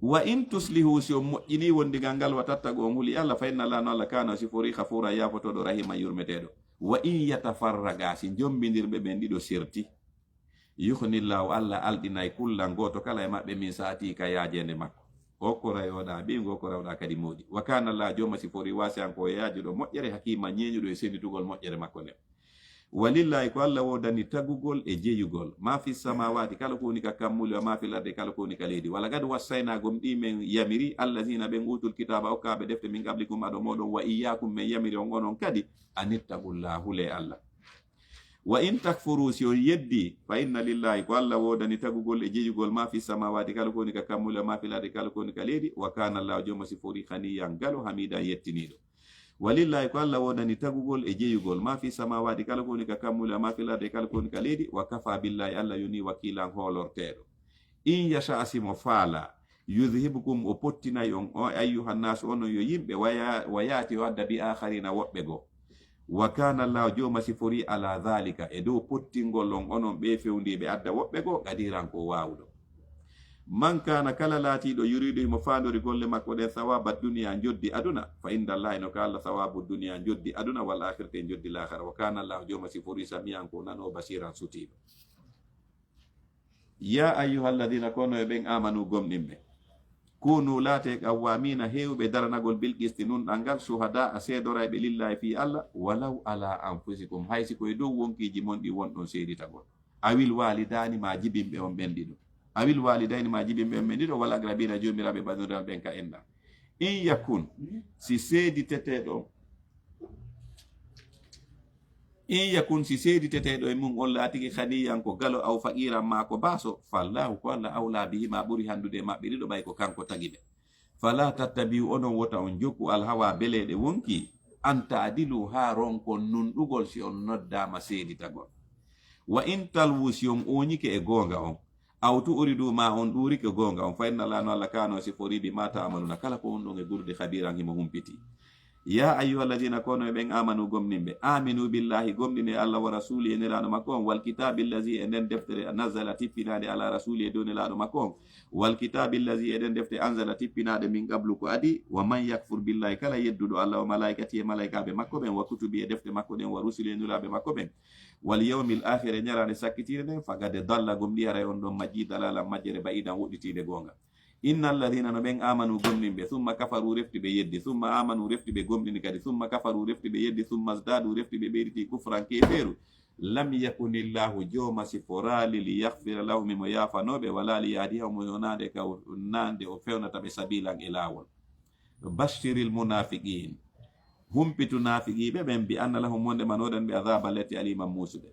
wa in tuslihu si o moƴƴini wondigal ngal wa tattago on huli Allah fa inna Allah no Allah kana sifori khafura yafotoɗo rahima yurmeteɗo. wa in yatafarraga si jombidirɓe ɓen ɗiɗo serti yuhnillahu Allah alɗinay kullan goto kala e maɓɓe min saati ka yajende makko hokko rayoɗa ɓingo hokko rawɗa kadi moɗi. wa kana Allah joma sifori wasi an ko yajuɗo moƴƴere hakima ñeñuɗo e senditugol moƴƴere makko nde. walillahi ko Allah wodani tagugol e jeyugol ma fi samawati kala ko woni ka kammuli wa ma fi lardi kala ko woni ka leydi. wala gad wassaynagom ɗi men yamiri allazina ɓen utul kitaba hokkaɓe defte min qablikum aɗo moɗon wa iyyakum men yamiri on onon kadi anittaqullah hule Allah. wa in takfuru si on yeddi fa inna lillahi ko Allah wodani tagugol e jeyugol ma fi samawati kala ko woni ka kammuli wa ma fi lardi kala ko woni ka leydi. wa kana Allah joma sifori khaniyan galo hamidan yettiniɗo. walillahi ko Allah wodani tagugol e jeyugol ma fi samawati kala ko woni ka kammuli ma fi lardi kala ko woni ka leydi. wa kafa billahi Allah yoni wakilan holorteɗo. in yasha asimo faala yudhibukum o pottinayi on o ayyuhannasu onon yo yimɓe wa yaati o adda bi akharina woɓɓe go. wa kana Allah joma sifori ala dhalika e dow pottingol on onon ɓe fewndiɓe adda woɓɓe go gadiran ko wawɗo. man kana kala laatiɗo yuridu himo fandori golle makko ɗen sawaba duniya joddi aduna fa inda llahi no ka Allah sawabu duniya joddi aduna wal akhirate joddi lahara. wa kana Allah joma sifori samiyan ko nano basiran sutiɗo. ya ayyuhalladhina kono e ɓen amanu gomɗinɓe kunu laate qawwamina hewɓe daranagol bil qisti nun ɗangal suhada a seedorayɓe lillahi fi Allah walaw ala anfusikum haysi koye dow wonkiji mon ɗi wonɗon seeditagol. awil walidani ma jibinɓe on ɓen ɗiɗo awil walidayni ma jibinɓe on ɓen ɗiɗo wala agrabina jomiraɓe badodiral ɓen ka enɗa. in yakun si seediteteɗo in yakun si seediteteɗo e mum on laatiki haniyan ko galo aw faqiran ma ko baso fallahu ko Allah awla bihi ma ɓuri handude maɓɓe ɗiɗo ɓay ko kanko tagiɓe. fala tattabiu onon wota on jokku alhawa beleɗe wonki an taadilu ha ronkon nunɗugol si on noddama seeditagol. wa in talwu si on oñike e gonga on aw tu uridu ma on ɗurike gonga on fa inna Allah no Allah kano sifori bi ma ta'maluna kala ko on ɗon e gurde khabiran himo humpiti. ya ayyuhalladhina kono ɓen amanu gomninɓe aminu billahi gomɗine Allah wa rasuli e nelaɗo makko on wal kitabi allazi e nden deftere nazala tippinade ala rasuli e dow nelaɗo makko on wal kitabi allazi e nden defte anzala tippinade min qablu ko adi. wa man yakfur billahi kala yedduɗo Allah wa malaikati e malaikaɓe makko ɓen wa kutubi e defte makko ɗen wa rusuli e nulaɓe makko ɓen wal yawmil akhir e ñarade sakkitire nden fagade dalla gom ɗiyara on ɗon majji dalala majjere bayidan woɗɗitide gonga. inna alladhina no ɓen amanu gomɗinɓe summa kafaru refti ɓe yeddi summa amanu refti ɓe gomɗini kadi summa kafaru refti ɓe yeddi summa zdadu refti ɓe ɓeyditi kufran keferu lam yakunillahu joma siforali li yaghfira lahum mo yafanoɓe wala li yahdihum yonade ka nande o fewnata ɓe sabilan e lawol. bashiril munafiqin humpitu nafiqiɓe ɓen bi anna lahum wonde man oɗan ɓe adaba leti aliman musuɓe.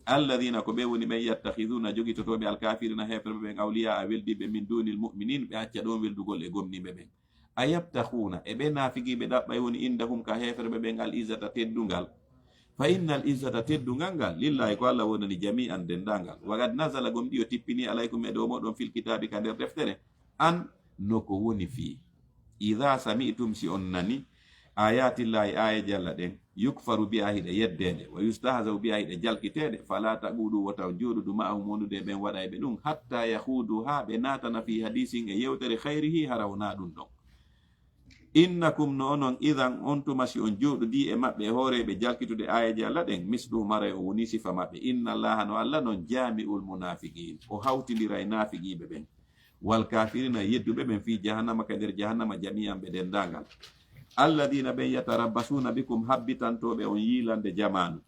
alladhina ko ɓe woni ɓen yattakhiduna jogitotoɓe alkafirina hefreɓe ɓen awliya a weldiɓe min dunil mu'minin ɓe acca ɗon weldugol e gomniɓe ɓen. a yabtakhuna e ɓe nafiqiɓe ɗaɓɓay woni indahum ka hefreɓe ɓen al izzata teddungal fa innal izzata teddungal ngal lillahi ko Allah wonani jami'an dendangal. wagad nazala gom ɗi o tippini alaykum e dow moɗon fil kitabi ka nder deftere an no ko woni fi idha sami'tum si on nani ayatillahi ayaji Allah ɗen yukfaru biha hiɗe yeddede wa yustahzau biha hiɗe jalkitede fala taqudu wota joɗudu ma'ahum wondude ɓen waɗa ɓe ɗum hatta yahudu ha ɓe natana fi hadisin e yewtere hayrihi harawna ɗum ɗon. innakum no onon idan on tuma si on joɗodi e maɓɓe hooreɓe jalkitude ayaji Allah ɗen misɗu mara o woni sifa maɓɓe. inna allaha no Allah non jami'ul munafiqin o hawtidira e nafiqiɓe ɓen wal kafirina yedduɓe ɓen fi jahannama ka nder jahannama jami'an ɓe dendangal. alladhina ɓen yatarabbasuna bikum habbitantoɓe on yilande jamanu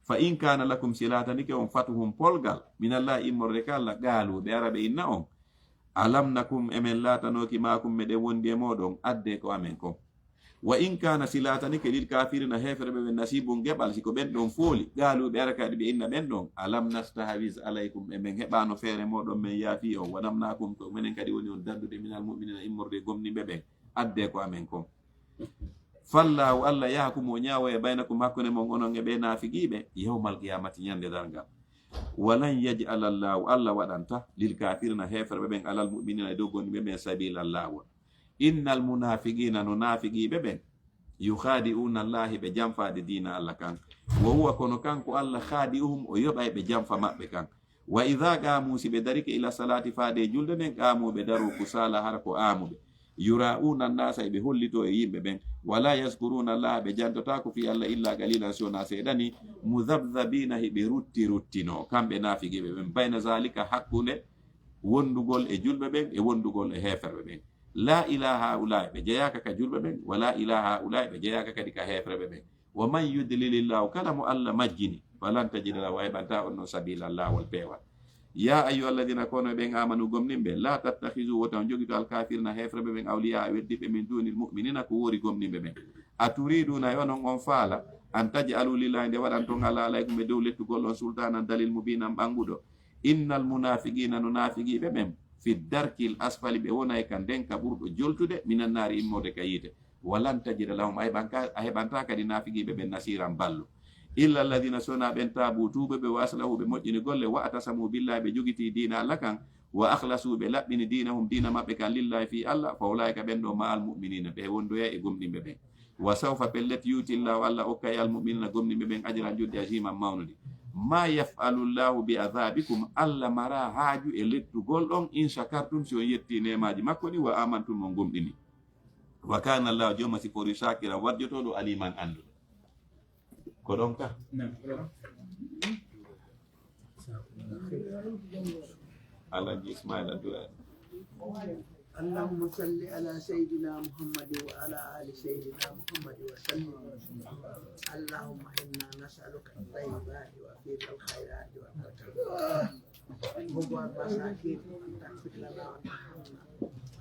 fa in kana lakum silatanike on fatuhum polgal minallahi immorde ka Allah gaalu ɓe ara ɓe inna on alam nakum emen latanoki makum meɗen wondi e moɗon adde ko amen ko. wa in kana silatanike lil kafirina hefere ɓe nasibum geɓal siko ɓen ɗon fooli gaalu ɓe ara kadi ɓe inna ɓen ɗon alam nastahwiz alaykum emen heɓano feere moɗon men yaafi on waɗamnakum ko menen kadi woni on dandude minal mu'minina immorde gomniɓe ɓen adde ko amen ko. fallahu Allah yahkumu ñaawa e baynakum hakkunde mon onon e ɓe nafiqiɓe yawmal qiyamati ñande dargal. walan yaj'ala Allahu Allah waɗanta lil kafirina hefere ɓen alal mu'minina e dow gonɗiɓe ɓen sabilan lawol. innal munafiqina no nafiqiɓe ɓen yukhadi'una allahi ɓe jamfade dina allah kan wa huwa kono kanko allah khadi'uhum o yoɓay ɓe jamfa maɓɓe kan wa idha qamu si ɓe darike ila salati faade julde nden qamu ɓe daru kusala har ko amuɓe yura'una annasa ɓe hollito e yimɓe ɓen wala yazkuruna allaha ɓe jantotako fi allah illa qalilan sona seeɗani mudhabdhabina hiɓe ruttino kamɓe nafigiɓe ɓen bayna zalika hakkunde wondugol e julɓe ɓen e wondugol e heferɓe ɓen la ilaha ulai ɓe jeyaka ka julɓe ɓen wala ilaha ulai ɓe jeyaka kadi ka hefreɓe ɓen wa man yudlilillahu kala mo allah majjini falan tajida lahu heɓanta on noon sabila lawol peewal ya ayuha alladina kono ɓen amanu gomninɓe la tattahisu wotan jogito alkafirina hefreɓe ɓen awliya weddiɓe min dunil muminina ko wori gomninɓe ɓen a turiduna yonon on faala an tajalu lillahi nde waɗan ton ala alaykum ɓe dow lettugol on sultanan dalil mubinan ɓanguɗo innal munafiqina no nafigiɓe ɓen fi darkil asfali ɓe wona e ka nden ka ɓurɗo joltude minan nari immode ka yiite walan tajida lahum a heɓanta kadi nafigiɓe ɓen nasiran ballo illa alladina sona ɓen tabu tuɓeɓe wa aslahu ɓe moƴƴini golle wa atasamu billahi ɓe jogiti dina allah kan wa akhlasu ɓe laɓɓini dinahum dina maɓɓe kan lillahi fi allah fa ulaika ɓen ɗo ma almuminina ɓe wondoya e gomɗinɓe ɓen wa sawfa pellet yutillahu allah okkay almuminina gomɗinɓe ɓen ajiran judde ajiman mawnude ma yafalu llahu bi adhabikum allah mara haaju e lettugol ɗon in shakartum si on yetti nemaji makko ni wa amantum on gomɗini wa kana allahu jomma si fori shakiran warjotoɗo aliman anduɗo ko ɗon ka alaji ismaila du'a اللهم صل على سيدنا محمد وعلى آل سيدنا محمد وسلم اللهم إنا نسألك الطيبات وفيك الخيرات والفتح هو المساكين تغفر لنا وترحمنا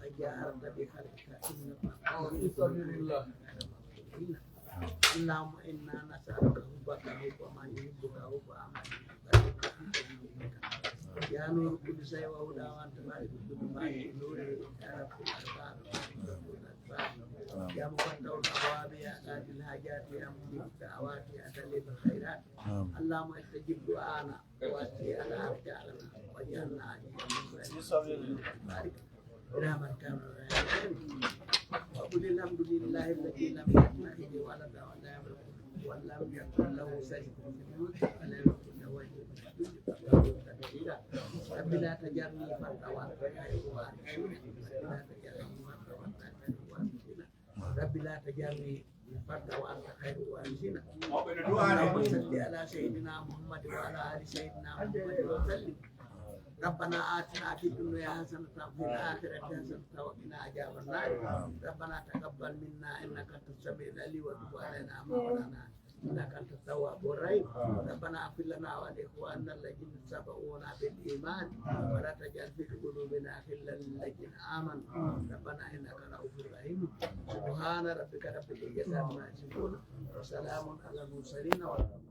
وجاهرت بخلقك إنك اللهم إنا نسألك حبك حب من يحبك حب أمل يا نور كل شيء وهدى وانت مالك كل مالك نور يا رب الارباب يا مقدم الابواب يا قاضي الحاجات يا مجيب الدعوات يا دليل الخيرات اللهم استجب دعانا واتي على ارجالنا واجعلنا بارك الى من كان وقل الحمد لله الذي لم يتخذ ولدا ولم يكن له شريك في الملك ولم يكن له ولي من الذل رب لا تجرني فردا وانت خير وارثين رب لا تجرني فردا وانت خير وارثين اللهم صل على سيدنا محمد وعلى ال سيدنا محمد وسلم ربنا آتنا في الدنيا حسنة وفي الآخرة حسنة وقنا عذاب النار ربنا تقبل منا إنك أنت السميع العليم وتب علينا مولانا إنك أنت التواب الرحيم ربنا اغفر لنا ولإخواننا الذين سبقونا بالإيمان ولا تجعل في قلوبنا غلا للذين آمنوا ربنا إنك رؤوف رحيم سبحان ربك رب العزة عما يصفون وسلام على المرسلين والحمد